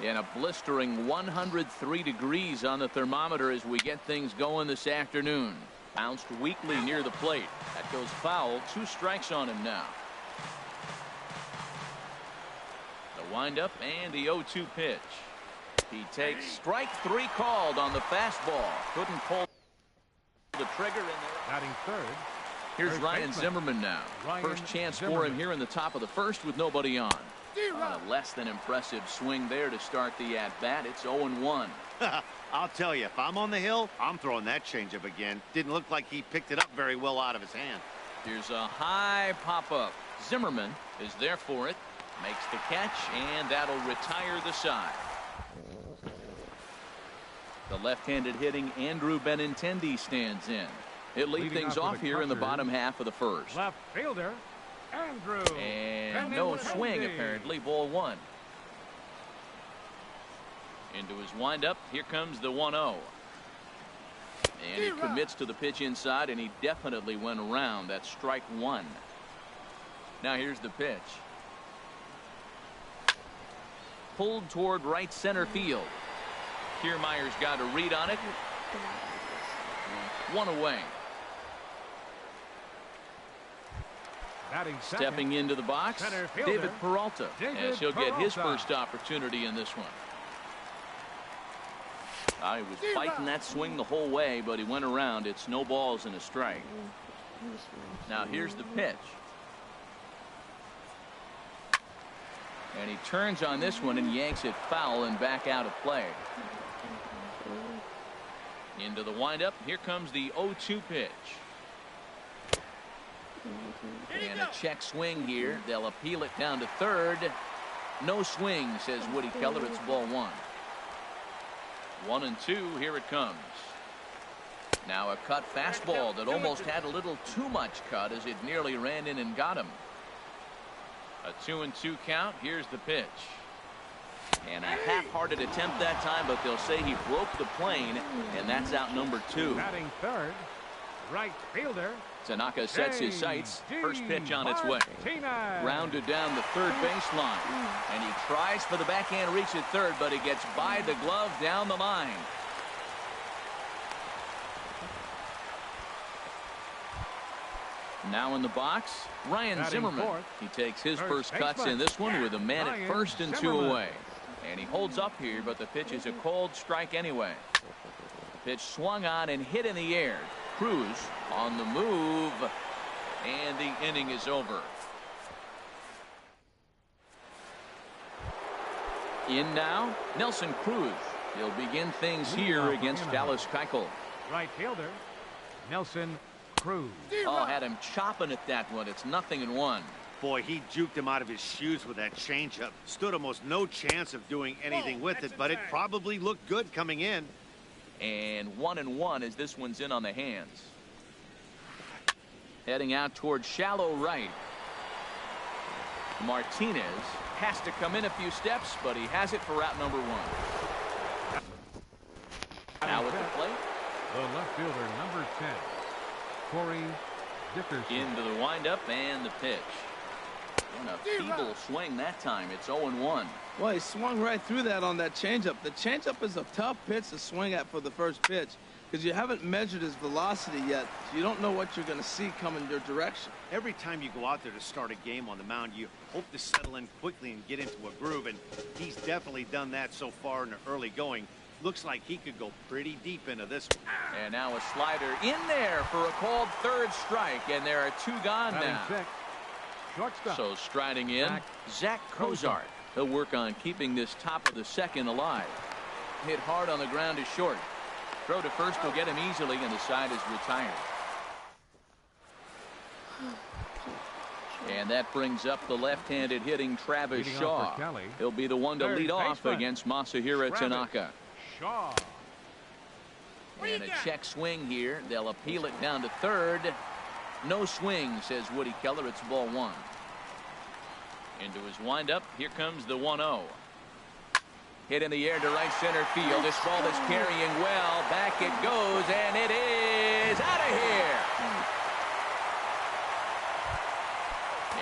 And a blistering 103 degrees on the thermometer as we get things going this afternoon. Bounced weakly near the plate. That goes foul. 2 strikes on him now. The windup and the 0-2 pitch. He takes strike 3 called on the fastball. Couldn't pull the trigger in there. Batting third. Here's Ryan Zimmerman now. First chance for him here in the top of the first with nobody on. A less than impressive swing there to start the at-bat. It's 0-1. I'll tell you, if I'm on the hill, I'm throwing that changeup again. Didn't look like he picked it up very well out of his hand. Here's a high pop-up. Zimmerman is there for it. Makes the catch, and that'll retire the side. The left-handed hitting Andrew Benintendi stands in. It leads things off here in the bottom half of the first. Left fielder, Andrew. And no swing, apparently. Ball 1. Into his windup. Here comes the 1-0. And he commits to the pitch inside, and he definitely went around. That's strike 1. Now here's the pitch. Pulled toward right center field. Kiermaier's got a read on it. 1 away. Stepping into the box, David Peralta, as he'll get his first opportunity in this one. He was fighting that swing the whole way, but he went around. It's no balls and a strike. Now here's the pitch. And he turns on this one and yanks it foul and back out of play. Into the windup. Here comes the 0-2 pitch. And a check swing here. They'll appeal it down to third. No swing, says Woody Keller. It's ball 1. 1-2. Here it comes. Now a cut fastball that almost had a little too much cut as it nearly ran in and got him. A 2-2 count. Here's the pitch. And a half-hearted attempt that time, but they'll say he broke the plane, and that's out number 2. Batting third, right fielder. Tanaka sets his sights. First pitch on its way. Grounded down the third baseline. And he tries for the backhand reach at third, but he gets by the glove down the line. Now in the box, Ryan Zimmerman. He takes his first cuts in this one with a man at first and 2 away. And he holds up here, but the pitch is a called strike anyway. The pitch swung on and hit in the air. Cruz on the move, and the inning is over. In now, Nelson Cruz. He'll begin things here against Dallas Keuchel. Right fielder, Nelson Cruz. Oh, had him chopping at that one. It's 0-1. Boy, he juked him out of his shoes with that changeup. Stood almost no chance of doing anything with it, but it probably looked good coming in. And 1-1 as this one's in on the hands. Heading out towards shallow right. Martinez has to come in a few steps, but he has it for route number 1. Now at the plate. The left fielder, number 10, Corey Dickerson. Into the windup and the pitch. And a feeble swing that time. It's 0-1. Well, he swung right through that on that changeup. The changeup is a tough pitch to swing at for the first pitch because you haven't measured his velocity yet, so you don't know what you're going to see coming your direction. Every time you go out there to start a game on the mound, you hope to settle in quickly and get into a groove, and he's definitely done that so far in the early going. Looks like he could go pretty deep into this one. And now a slider in there for a called third strike, and there are 2 gone now. Shortstop. So striding in, Zach Cozart. He'll work on keeping this top of the second alive. Hit hard on the ground is short. Throw to first will get him easily, and the side is retired. And that brings up the left-handed hitting Travis Shaw. He'll be the one to lead off against Masahiro Tanaka. Shaw. And a check swing here. They'll appeal it down to third. No swing, says Woody Keller. It's ball 1. Into his windup. Here comes the 1-0. Hit in the air to right center field. This ball is carrying well. Back it goes, and it is out of here.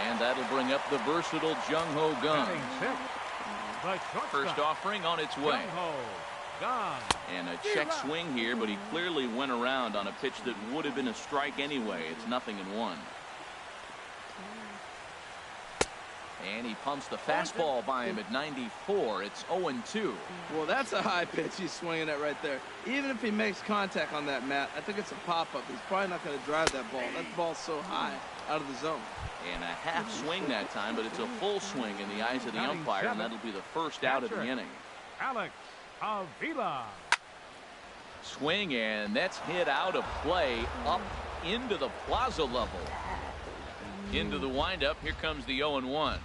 And that'll bring up the versatile Jung Ho Gun. First offering on its way. And a check swing here, but he clearly went around on a pitch that would have been a strike anyway. It's 0-1. And he pumps the fastball by him at 94. It's 0-2. Well, that's a high pitch he's swinging at right there. Even if he makes contact on that, Matt, I think it's a pop-up. He's probably not going to drive that ball. That ball's so high out of the zone. And a half swing that time, but it's a full swing in the eyes of the umpire, and that'll be the first out of the inning. Alex Avila. Swing, and that's hit out of play up into the plaza level. Into the windup. Here comes the 0-1.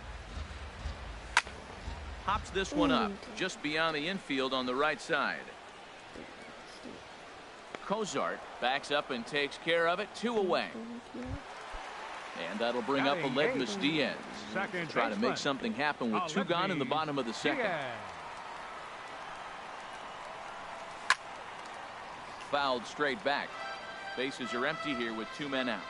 Pops this one up just beyond the infield on the right side. Cozart backs up and takes care of it. 2 away. And that'll bring up Aledmus Diaz. Try to make something happen with 2 gone in the bottom of the second. Fouled straight back. Bases are empty here with 2 men out.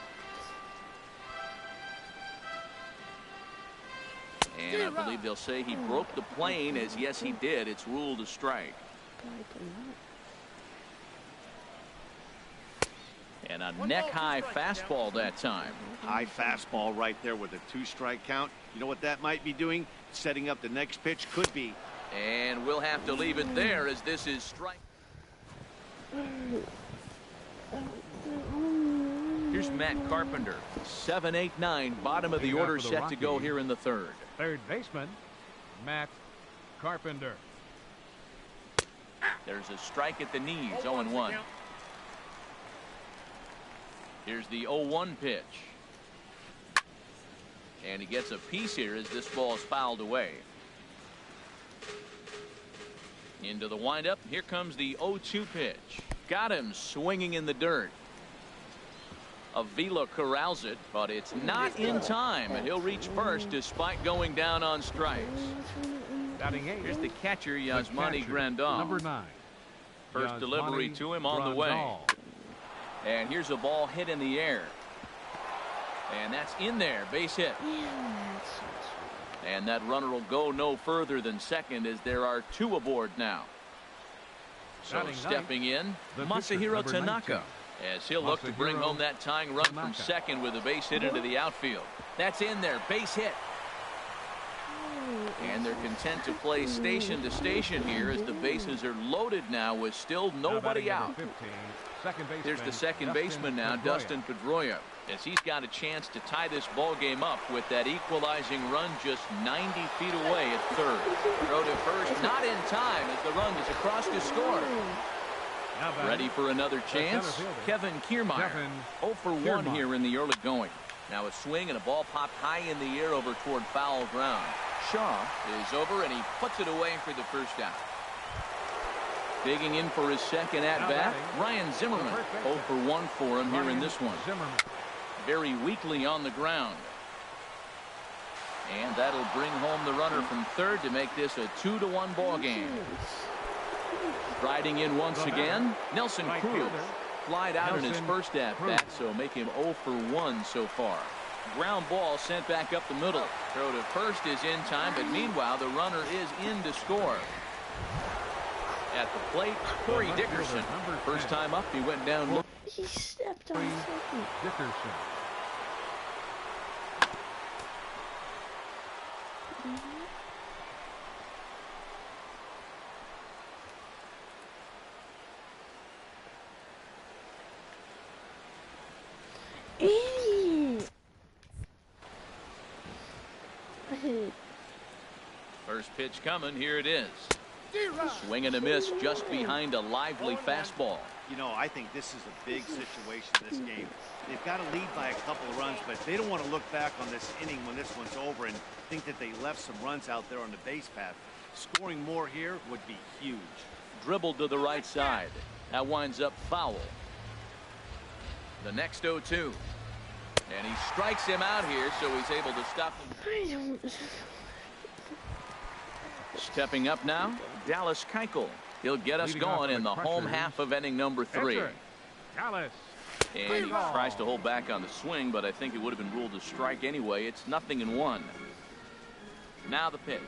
And I believe they'll say he broke the plane, as yes he did. It's ruled a strike. And a neck-high fastball that time. High fastball right there with a 2-strike count. You know what that might be doing? Setting up the next pitch. Could be. And we'll have to leave it there, as this is strike. Here's Matt Carpenter. 7, 8, 9. Bottom of the order set to go here in the third. Third baseman, Matt Carpenter. There's a strike at the knees. 0-1. Here's the 0-1 pitch. And he gets a piece here as this ball is fouled away. Into the windup. Here comes the 0-2 pitch. Got him swinging in the dirt. Avila corrals it, but it's not in time, and he'll reach first despite going down on strikes. Here's the catcher, Yasmani Grandal. Number 9. First delivery to him on the way. And here's a ball hit in the air. And that's in there, base hit. And that runner will go no further than second, as there are 2 aboard now. So stepping in, Masahiro Tanaka, as he'll look to bring home that tying run from second with a base hit into the outfield. That's in there, base hit. And they're content to play station to station here, as the bases are loaded now with still nobody out. Here's the second baseman now, Dustin Pedroia, as he's got a chance to tie this ball game up with that equalizing run just 90 feet away at third. Throw to first, not in time, as the run is across to score. Ready for another chance? Kevin Kiermaier. 0 for 1 here in the early going. Now a swing and a ball popped high in the air over toward foul ground. Shaw is over, and he puts it away for the first out. Digging in for his second at-bat, Ryan Zimmerman. 0 for 1 for him here in this one. Very weakly on the ground. And that'll bring home the runner from third to make this a 2-1 ball game. Riding in once again, Nelson Cruz. Flied out in his first at-bat, so make him 0 for 1 so far. Ground ball sent back up the middle. Throw to first is in time, but meanwhile the runner is in to score. At the plate, Corey Dickerson. First time up, he went down. He stepped on second. Dickerson. First pitch coming. Here it is. Swing and a miss just behind a lively fastball. You know, I think this is a big situation in this game. They've got to lead by a couple of runs, but they don't want to look back on this inning when this one's over and think that they left some runs out there on the base path. Scoring more here would be huge. Dribbled to the right side. That winds up foul. The next 0-2. And he strikes him out here, so he's able to stop him. Stepping up now, Dallas Keuchel. He'll get us going in the home half of inning number 3. Dallas. And he tries to hold back on the swing, but I think it would have been ruled a strike anyway. It's 0-1. Now the pitch.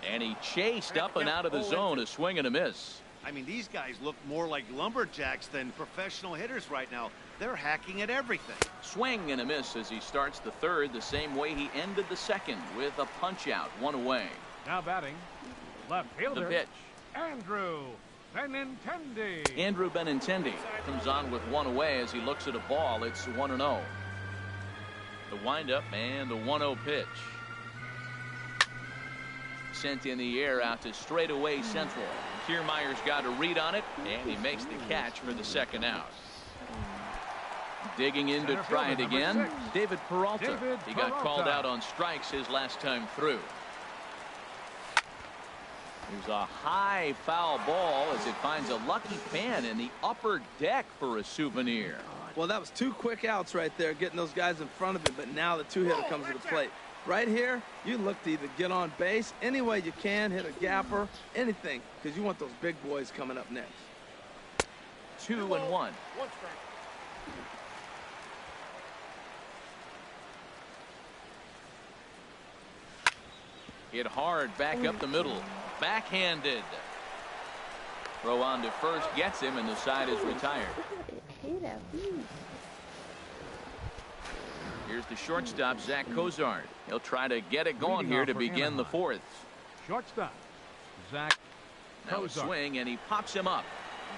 And he chased up and out of the zone, a swing and a miss. I mean, these guys look more like lumberjacks than professional hitters right now. They're hacking at everything. Swing and a miss as he starts the third the same way he ended the second, with a punch out, 1 away. Now batting, left fielder. The pitch. Andrew Benintendi. Andrew Benintendi comes on with 1 away as he looks at a ball. It's 1-0. The windup and the 1-0 pitch. Sent in the air out to straightaway central. Kiermaier's got a read on it, and he makes the catch for the second out. Digging in to try it again, David Peralta. He got called out on strikes his last time through. There's a high foul ball as it finds a lucky fan in the upper deck for a souvenir. Well, that was 2 quick outs right there, getting those guys in front of him, but now the 2-hitter comes to the plate. Right here, you look to either get on base any way you can, hit a gapper, anything, because you want those big boys coming up next. 2-1. Hit hard back up the middle. Backhanded. Throw on to first, gets him, and the side is retired. Here's the shortstop, Zach Cozart. He'll try to get it going here to begin the 4th. Shortstop, Zach Now a swing, and he pops him up.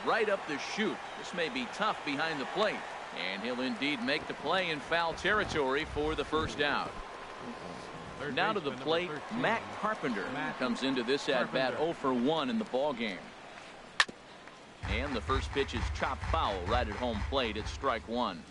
Right up the chute. This may be tough behind the plate. And he'll indeed make the play in foul territory for the first out. Now to the plate, Matt Carpenter comes into this at-bat 0 for 1 in the ballgame. And the first pitch is chopped foul right at home plate. It's strike 1.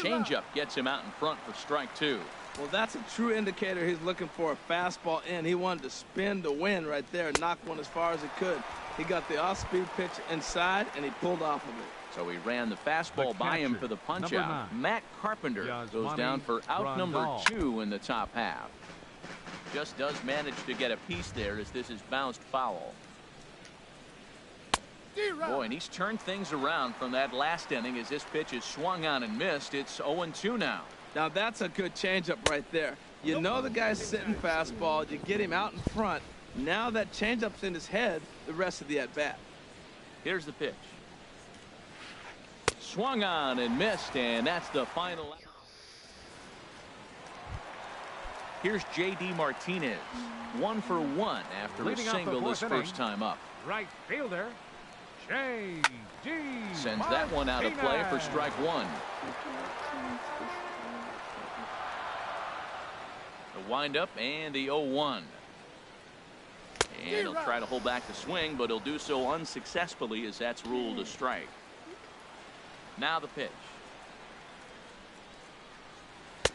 Changeup gets him out in front for strike 2. Well, that's a true indicator he's looking for a fastball in. He wanted to spin to win right there, knock one as far as he could. He got the off-speed pitch inside, and he pulled off of it. So he ran the fastball by him for the punch-out. Matt Carpenter goes down for out number 2 in the top half. Just does manage to get a piece there as this is bounced foul. Boy, and he's turned things around from that last inning as this pitch is swung on and missed. It's 0-2 now. Now that's a good changeup right there. You know the guy's sitting fastball. You get him out in front. Now that changeup's in his head the rest of the at-bat. Here's the pitch. Swung on and missed, and that's the final. Here's J.D. Martinez. 1 for 1 after a single his first time up. Right fielder, J.D. Sends that one out of play for strike 1. The windup and the 0-1. And he'll try to hold back the swing, but he'll do so unsuccessfully as that's ruled a strike. Now the pitch.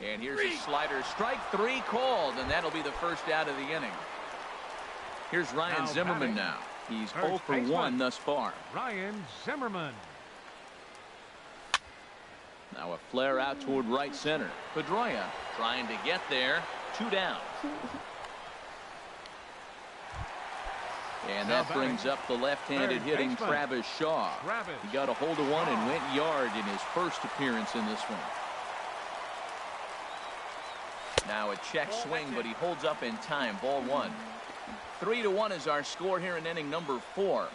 And here's a slider. Strike 3 called, and that'll be the first out of the inning. Here's Ryan Zimmerman now. He's 0 for 1 thus far. Ryan Zimmerman. Now a flare out toward right center. Pedroia trying to get there. 2 down. And that brings up the left-handed hitting Travis Shaw. He got a hold of one and went yard in his first appearance in this one. Now a check swing, but he holds up in time. Ball one. 3-1 is our score here in inning number 4.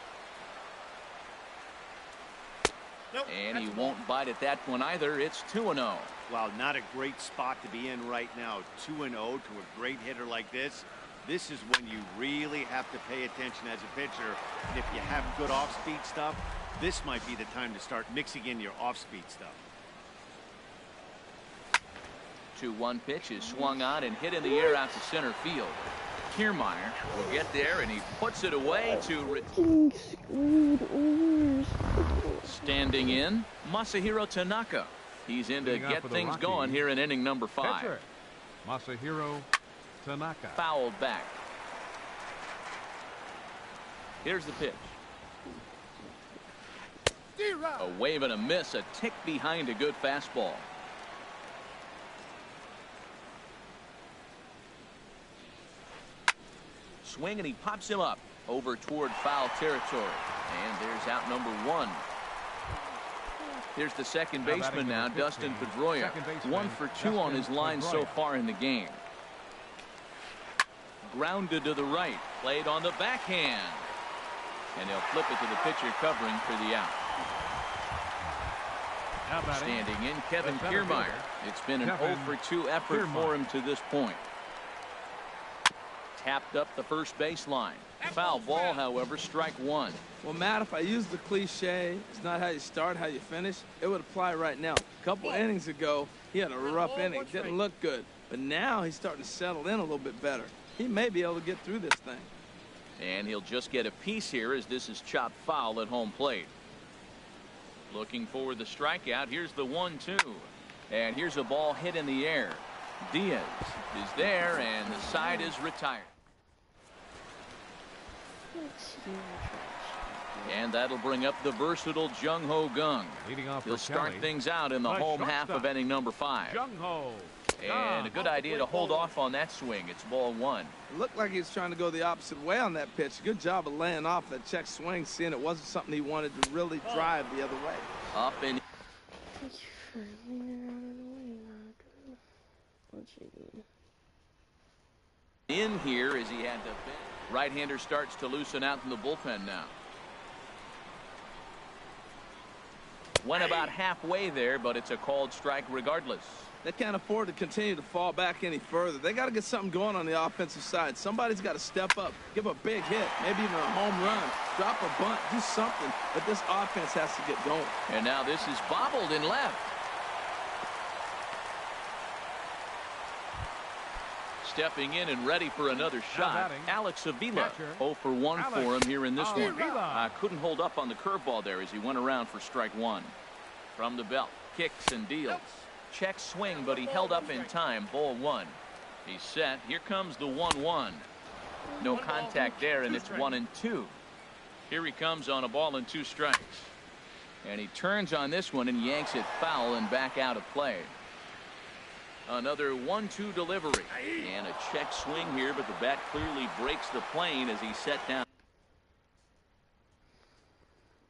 And he won't bite at that one either. It's 2-0. Wow, not a great spot to be in right now. 2-0 to a great hitter like this. This is when you really have to pay attention as a pitcher. And if you have good off-speed stuff, this might be the time to start mixing in your off-speed stuff. 2-1 pitch is swung on and hit in the air out to center field. Kiermaier will get there, and he puts it away to standing in Masahiro Tanaka. He's in to get things going here in inning number 5. Pitcher, Masahiro Tanaka. Fouled back. Here's the pitch. A wave and a miss, a tick behind a good fastball. Swing, and he pops him up over toward foul territory. And there's out number 1. Here's the second baseman now, Dustin Pedroia. 1 for 2 on his line so far in the game. Grounded to the right, played on the backhand. And they'll flip it to the pitcher covering for the out. Standing in, Kevin Kiermaier. It's been an 0 for 2 effort for him to this point. Tapped up the first baseline. Foul ball, however, strike 1. Well, Matt, if I use the cliche, it's not how you start, how you finish, it would apply right now. A couple innings ago, he had a rough inning. Didn't look good. But now he's starting to settle in a little bit better. He may be able to get through this thing. And he'll just get a piece here as this is chopped foul at home plate. Looking for the strikeout. Here's the 1-2. And here's a ball hit in the air. Diaz is there, and the side is retired. And that'll bring up the versatile Jung Ho Gung. He'll start things out in the home half of inning number 5. Jung-ho. And a good idea to hold off on that swing. It's ball 1. It looked like he was trying to go the opposite way on that pitch. Good job of laying off that check swing, seeing it wasn't something he wanted to really drive the other way. Up and in here as he had to bend. Right-hander starts to loosen out in the bullpen now. Went about halfway there, but it's a called strike regardless. They can't afford to continue to fall back any further. They got to get something going on the offensive side. Somebody's got to step up, give a big hit, maybe even a home run, drop a bunt, do something. But this offense has to get going. And now this is bobbled in left. Stepping in and ready for another shot, Alex Avila. 0 for 1 for him here in this one. Couldn't hold up on the curveball there as he went around for strike 1. From the belt, kicks and deals. Check swing, but he held up in time. Ball 1. He's set. Here comes the 1-1. No contact there, and it's 1-2. Here he comes on a ball and 2 strikes. And he turns on this one and yanks it foul and back out of play. Another 1-2 delivery. And a check swing here, but the bat clearly breaks the plane as he's set down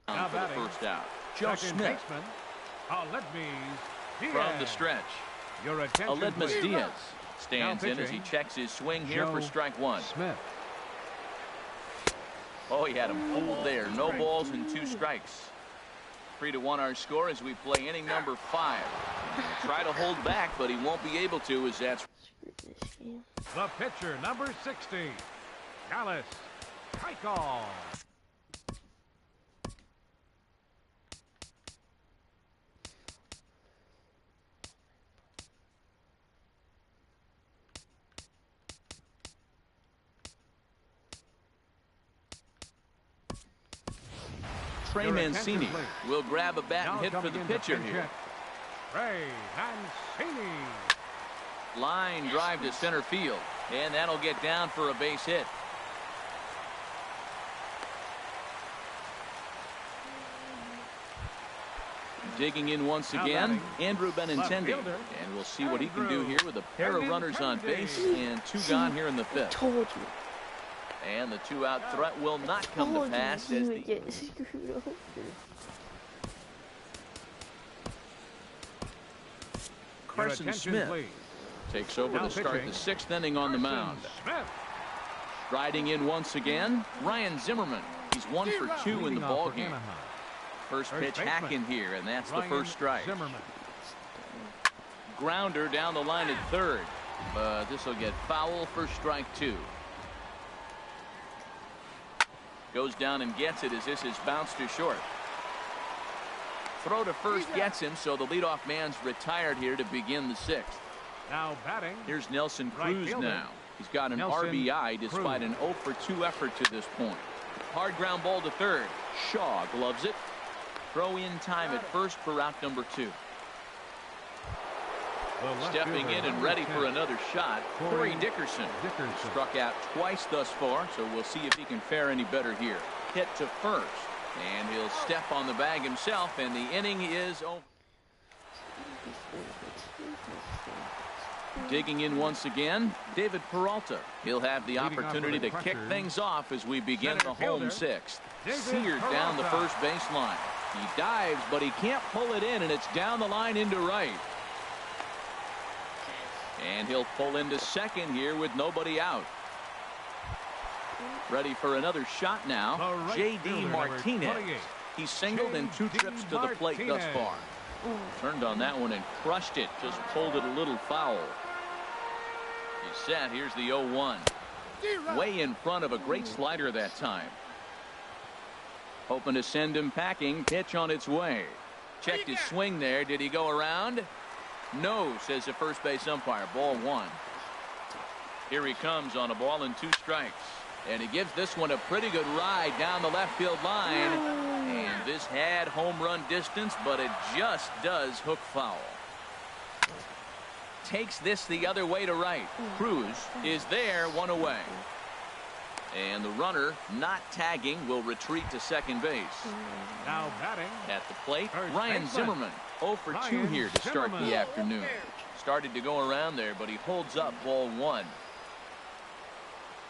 for the first out. Joe Smith. From the stretch. Aledmus Diaz stands in as he checks his swing here for strike 1. Smith. Oh, he had him fooled there. No balls and 2 strikes. 3-1 our score as we play inning number 5. Try to hold back, but he won't be able to as that's the pitcher, number 60, Dallas Keuchel. Trey Mancini will grab a bat and hit for the pitcher here. Trey Mancini. Line drive to center field, and that'll get down for a base hit. Digging in once again, Andrew Benintendi, and we'll see what he can do here with a pair of runners on base and 2 gone here in the 5th. Told you. And the two-out threat will not come to pass as the get screwed over. Carson Smith takes over to start the 6th inning on the mound. Riding in once again, Ryan Zimmerman. He's 1 for 2 in the ballgame. First pitch hacking here, and that's the first strike. Grounder down the line at third, but this will get foul for strike 2. Goes down and gets it as this is bounced to short. Throw to first gets him, so the leadoff man's retired here to begin the 6th. Now batting. Here's Nelson Cruz now. He's got an RBI despite an 0 for 2 effort to this point. Hard ground ball to third. Shaw gloves it. Throw in time at first for out number 2. Stepping in and ready for another shot, Corey Dickerson. Struck out twice thus far, so we'll see if he can fare any better here. Hit to first, and he'll step on the bag himself, and the inning is over. Digging in once again, David Peralta. He'll have the opportunity to kick things off as we begin the home 6th. Seared down the first baseline. He dives, but he can't pull it in, and it's down the line into right. And he'll pull into second here with nobody out. Ready for another shot now, J.D. Martinez. He's singled in 2 trips to the plate thus far. Turned on that one and crushed it. Just pulled it a little foul. He's set. Here's the 0-1. Way in front of a great slider that time. Hoping to send him packing. Pitch on its way. Checked his swing there. Did he go around? No, says the first base umpire. Ball 1. Here he comes on a ball and 2 strikes. And he gives this one a pretty good ride down the left field line. And this had home run distance, but it just does hook foul. Takes this the other way to right. Cruz is there, 1 away. And the runner, not tagging, will retreat to second base. Now batting. At the plate, Ryan Zimmerman. 0 for 2 here to start the afternoon. Started to go around there, but he holds up ball 1.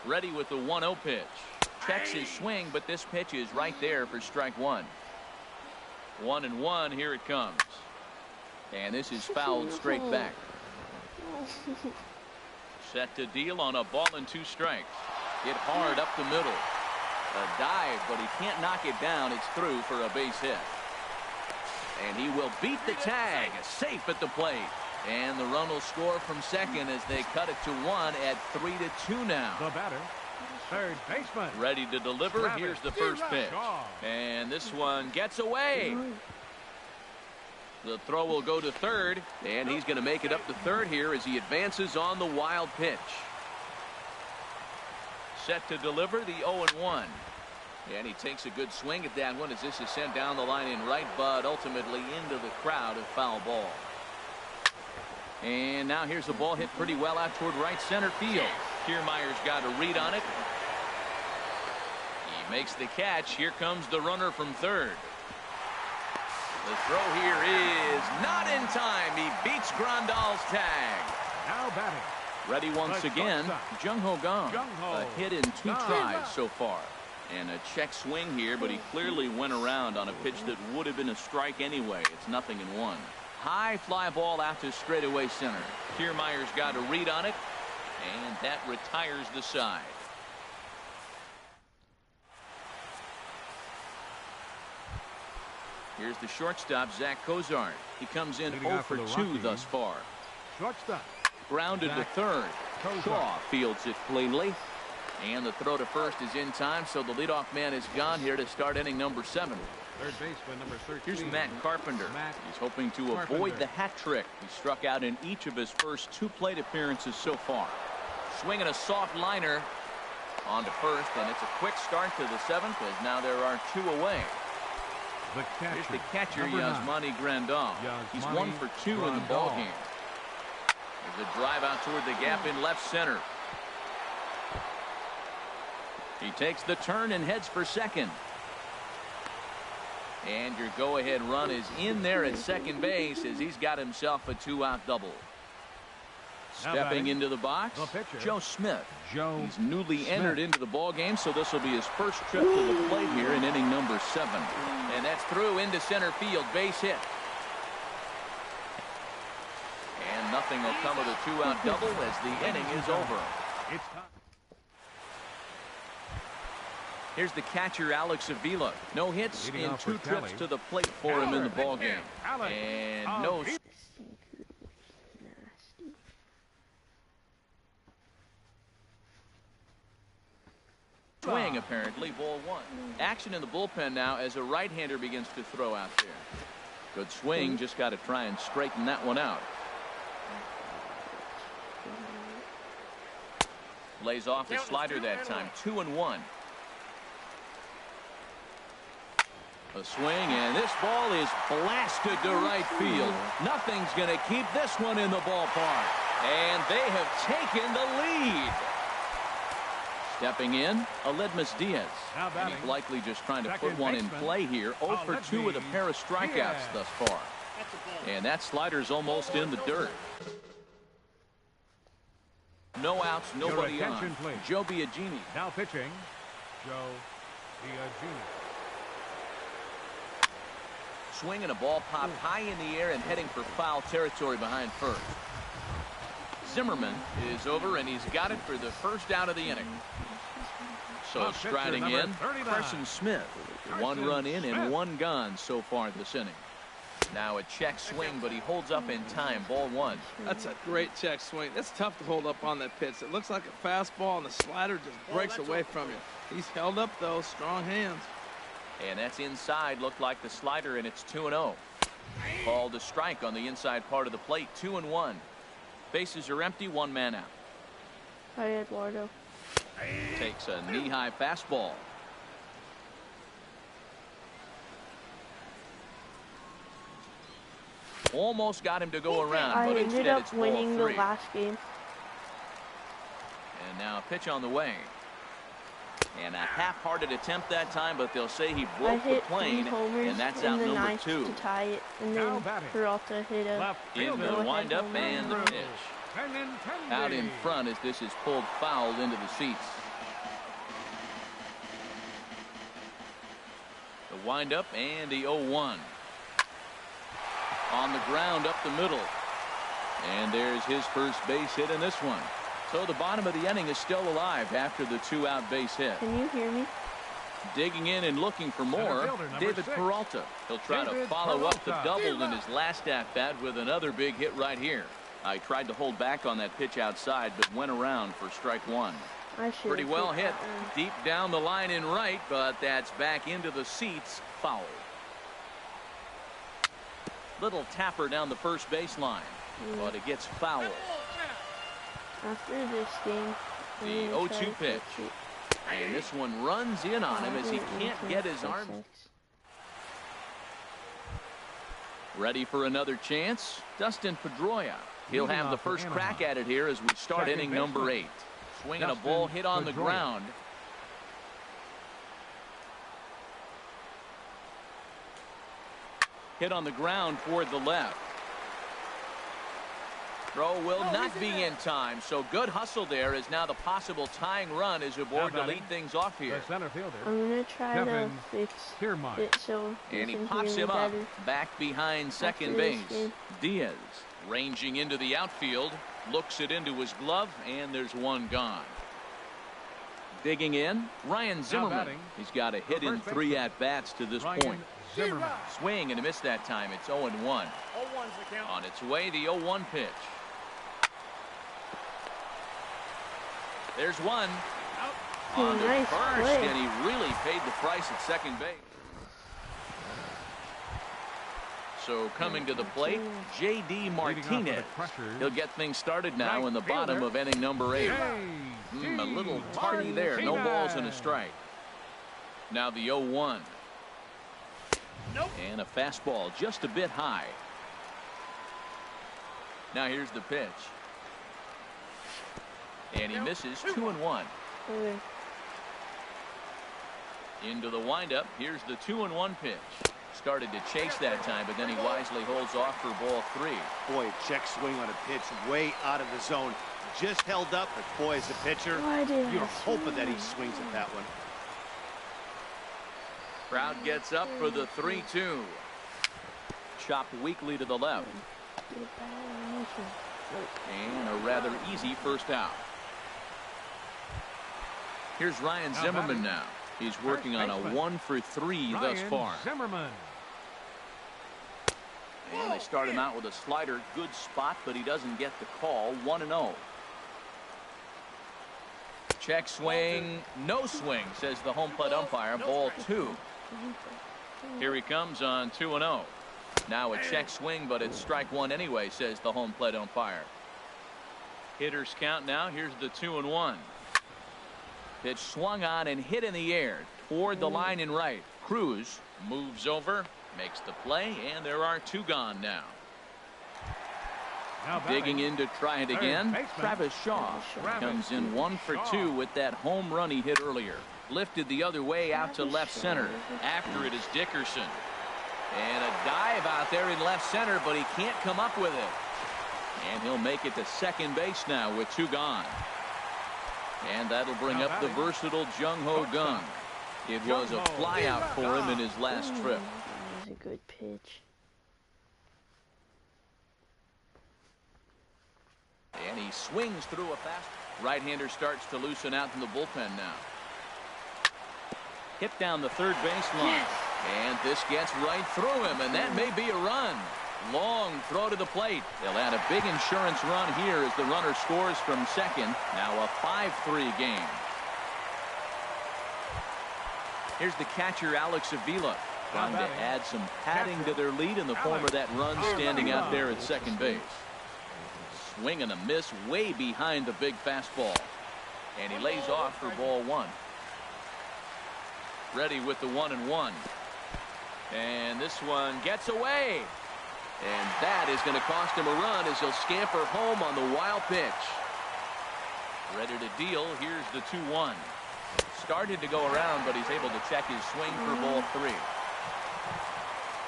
Ready with the 1-0 pitch. Checks his swing, but this pitch is right there for strike 1. 1-1, here it comes. And this is fouled straight back. Set to deal on a ball and 2 strikes. Hit hard up the middle. A dive, but he can't knock it down. It's through for a base hit. And he will beat the tag. Safe at the plate. And the run will score from second as they cut it to 1 at 3-2 now. The batter, third baseman. Ready to deliver. Here's the first pitch. And this one gets away. The throw will go to third, and he's going to make it up to third here as he advances on the wild pitch. Set to deliver the 0-1. And he takes a good swing at that one as this is sent down the line in right, but ultimately into the crowd, a foul ball. And now here's the ball hit pretty well out toward right center field. Kiermaier's got a read on it. He makes the catch. Here comes the runner from third. The throw here is not in time. He beats Grandal's tag. Now batting. Ready once again, Jung Ho Kang. A hit in 2 tries so far. And a check swing here, but he clearly went around on a pitch that would have been a strike anyway. It's 0-1. High fly ball out to straightaway center. Kiermaier's got a read on it, and that retires the side. Here's the shortstop, Zach Cozart. He comes in 0 for 2 thus far. Shortstop. Grounded to third. Shaw fields it cleanly. And the throw to first is in time, so the leadoff man is gone here to start inning number 7. Third baseman, number 13. Here's Matt Carpenter. He's hoping to avoid the hat trick. He struck out in each of his first 2 plate appearances so far. Swinging a soft liner on to first, and it's a quick start to the 7th as now there are 2 away. Here's the catcher, Yasmani Grandal. He's 1 for 2 in the ballgame. There's a drive out toward the gap in left center. He takes the turn and heads for second. And your go-ahead run is in there at second base as he's got himself a 2-out double. Stepping into the box, Joe Smith. He's newly entered into the ball game, so this will be his first trip to the plate here in inning number 7. And that's through into center field, base hit. And nothing will come of the 2-out double as the inning is over. Here's the catcher, Alex Avila. No hits in 2 trips to the plate for him in the ball game. And no swing, apparently. Ball 1. Action in the bullpen now as a right-hander begins to throw out there. Good swing. Just got to try and straighten that one out. Lays off the slider that time. 2-1. A swing, and this ball is blasted to right field. Nothing's going to keep this one in the ballpark. And they have taken the lead. Stepping in, Aledmus Diaz. And he's likely just trying to put one in play here. 0 for 2 with a pair of strikeouts thus far. And that slider's almost in the dirt. No outs, nobody on. Joe Biagini. Now pitching, Joe Biagini. Swinging, a ball popped high in the air and heading for foul territory behind first. Zimmerman is over, and he's got it for the first out of the inning. So striding in, Carson Smith. 1 run in and 1 gone so far this inning. Now a check swing, but he holds up in time. Ball 1. That's a great check swing. That's tough to hold up on that pitch. It looks like a fastball, and the slider just breaks away from you. He's held up, though. Strong hands. And that's inside. Looked like the slider, and it's 2-0. Called a strike on the inside part of the plate. 2-1. Bases are empty. 1 man out. Hi, Eduardo. Takes a knee-high fastball. Almost got him to go around, but instead it's ball 3. I ended up winning the last game. And now a pitch on the way. And a half-hearted attempt that time, but they'll say he broke the plane, and that's out number 2. To tie it, and then Peralta hit a in the windup and the pitch. Out in front as this is pulled foul into the seats. The windup and the 0-1. On the ground up the middle. And there's his first base hit in this one. So the bottom of the inning is still alive after the 2-out base hit. Can you hear me? Digging in and looking for more, David Peralta. He'll try to follow up the double in his last at-bat with another big hit right here. I tried to hold back on that pitch outside, but went around for strike 1. Pretty well hit. Deep down the line in right, but that's back into the seats. Foul. Little tapper down the first baseline, but it gets foul. After this game, the 0-2 pitch. And this one runs in on him as he can't get his arm. Ready for another chance? Dustin Pedroia. He'll have the first crack at it here as we start inning number 8. Swinging a ball hit on the ground. Hit on the ground toward the left. Throw will not be in time, so good hustle there is now the possible tying run as aboard to lead things off here. I'm going to try to fix it so and he pops him up back behind second base. Diaz ranging into the outfield, looks it into his glove, and there's 1 gone. Digging in, Ryan Zimmerman. He's got a hit in 3 at-bats to this point. Swing and a miss that time. It's 0-1. On its way, the 0-1 pitch. There's one. On the first, and he really paid the price at second base. So coming to the plate, J.D. Martinez. He'll get things started now in the bottom of inning number 8. A little tardy there. No balls and a strike. Now the 0-1. And a fastball just a bit high. Now here's the pitch. And he misses. 2-1. Into the windup. Here's the 2-1 pitch. Started to chase that time, but then he wisely holds off for ball 3. Boy, a check swing on a pitch way out of the zone. Just held up, but boy, as a pitcher, you're hoping that he swings at that one. Crowd gets up for the 3-2. Chopped weakly to the left. And a rather easy first out. Here's Ryan Zimmerman now. He's working on a 1 for 3 thus far. Zimmerman. And they start him out with a slider. Good spot, but he doesn't get the call. 1-0. Check swing. No swing, says the home plate umpire. Ball 2. Here he comes on 2-0. Now a check swing, but it's strike 1 anyway, says the home plate umpire. Hitters count now. Here's the 2-1. Pitch swung on and hit in the air toward the line and right. Cruz moves over, makes the play, and there are 2 gone now. Digging in to try it again. Travis Shaw comes in 1 for 2 with that home run he hit earlier. Lifted the other way out to left center. After it is Dickerson. And a dive out there in left center, but he can't come up with it. And he'll make it to second base now with 2 gone. And that'll bring up the versatile Jung Ho Gung. It was a flyout for him in his last trip. That was a good pitch. And he swings through a fast. Right-hander starts to loosen out in the bullpen now. Hit down the third baseline. Yes. And this gets right through him, and that may be a run. Long throw to the plate. They'll add a big insurance run here as the runner scores from second. Now a 5-3 game. Here's the catcher, Alex Avila, trying to add some padding to their lead in the form of that run standing out there at second base. Swing and a miss way behind the big fastball. And he lays off for ball 1. Ready with the 1-1. And this one gets away. And that is going to cost him a run as he'll scamper home on the wild pitch. Ready to deal. Here's the 2-1. Started to go around, but he's able to check his swing for ball 3.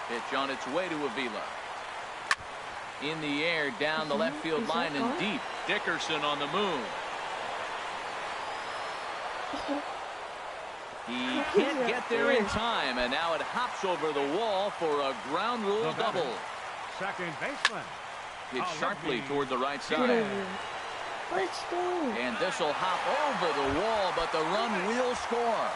Pitch on its way to Avila. In the air, down the left field line and deep. Dickerson on the move. He can't get there in time, and now it hops over the wall for a ground rule double. Second baseman. Hit sharply toward the right side. Let's go. And this will hop over the wall, but the run will score.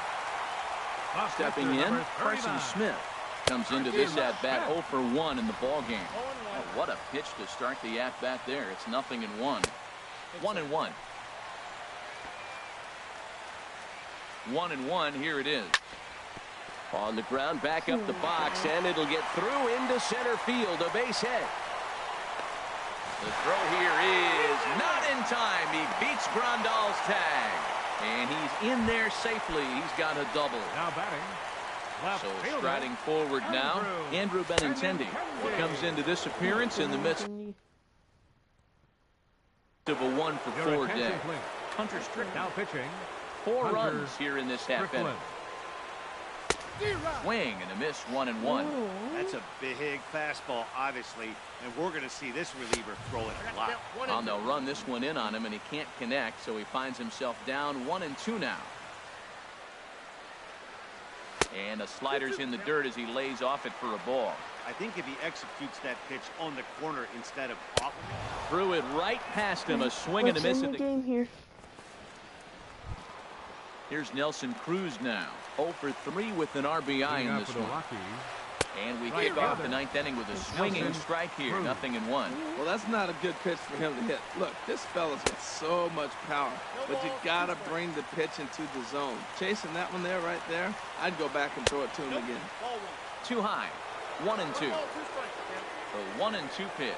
Stepping in, Carson Smith comes into this at-bat 0 for 1 in the ballgame. Oh, what a pitch to start the at-bat there. It's 0-1. 1-1. 1-1. Here it is. On the ground, back up the box, and it'll get through into center field. A base hit. The throw here is not in time. He beats Grandal's tag. And he's in there safely. He's got a double. Now batting. Left so fielder, striding forward now, Andrew Benintendi. He comes into this appearance in the midst of a 1 for 4 day. Hunter Strickland. Now pitching. 4 runs here in this half inning. Swing and a miss. 1-1. That's a big fastball, obviously, and we're going to see this reliever throw it a lot. And they'll run this one in on him, and he can't connect, so he finds himself down 1-2 now. And the slider's in the dirt as he lays off it for a ball. I think if he executes that pitch on the corner instead of off, threw it right past him. A swing and a miss in the game here. Here's Nelson Cruz now. 0 for 3 with an RBI in this one. And we kick off the 9th inning with a swinging strike here. 0-1. Well, that's not a good pitch for him to hit. Look, this fella's got so much power, but you got to bring the pitch into the zone. Chasing that one there, right there, I'd go back and throw it to him again. Too high. 1-2. A 1-2 pitch.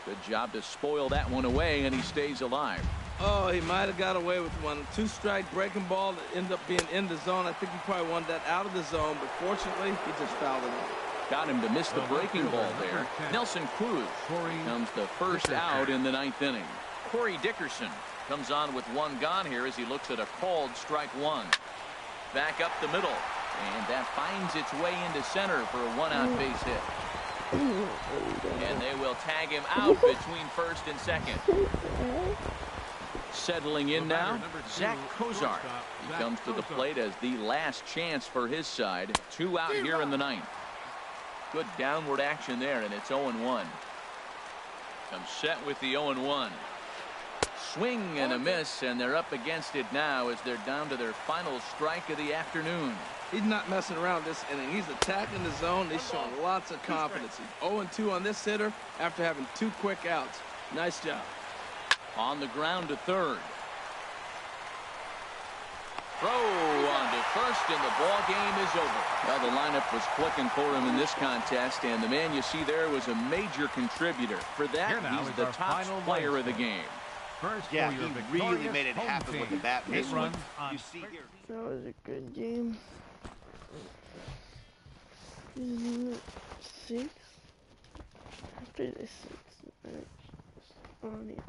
Good job to spoil that one away, and he stays alive. Oh, he might have got away with one. 2-strike breaking ball that ended up being in the zone. I think he probably wanted that out of the zone, but fortunately, he just fouled it off. Got him to miss the breaking ball there. Nelson Cruz comes the first out in the 9th inning. Corey Dickerson comes on with 1 gone here as he looks at a called strike 1. Back up the middle. And that finds its way into center for a one-out base hit. And they will tag him out between first and second. Settling in now, Zach Kozar. He comes to the plate as the last chance for his side. 2 out here in the ninth. Good downward action there, and it's 0-1. Comes set with the 0-1. Swing and a miss, and they're up against it now as they're down to their final strike of the afternoon. He's not messing around this inning. He's attacking the zone. He's showing lots of confidence. He's 0-2 on this hitter after having 2 quick outs. Nice job. On the ground to third. Throw on to first, and the ball game is over. Well, the lineup was clicking for him in this contest, and the man you see there was a major contributor. For that, he's the top player of the game. Yeah, he really made it happen with the bat. This one, you see here. That was a good game. Isn't it 6? After the 6 match on it.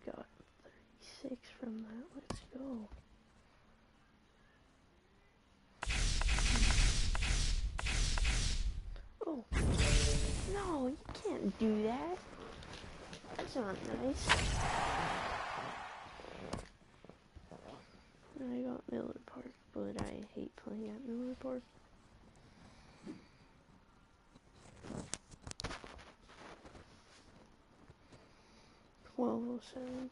Got 36 from that. Let's go. Oh, no, you can't do that. That's not nice. I got Miller Park, but I hate playing at Miller Park. $12.07.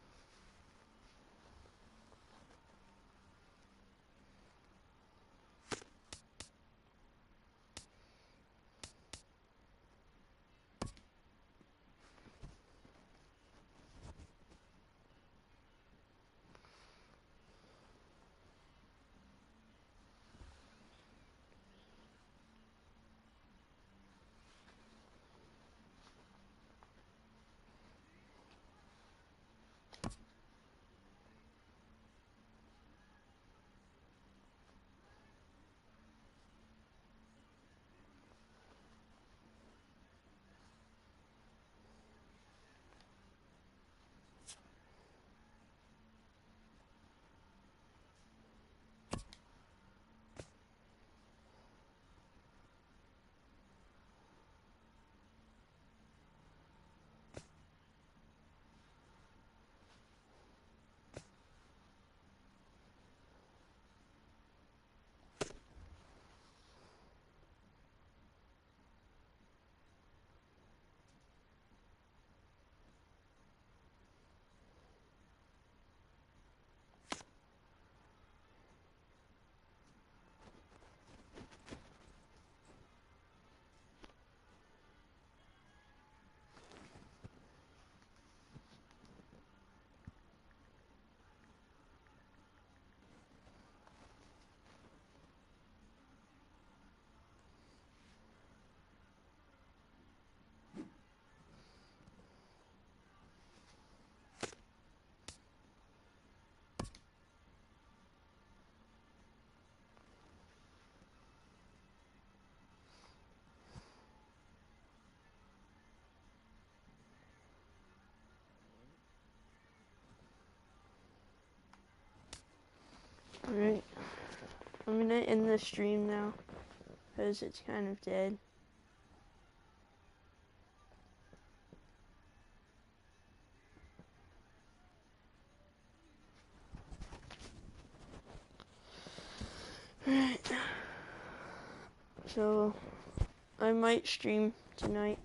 Alright, I'm gonna end the stream now, because it's kind of dead. Alright, so I might stream tonight.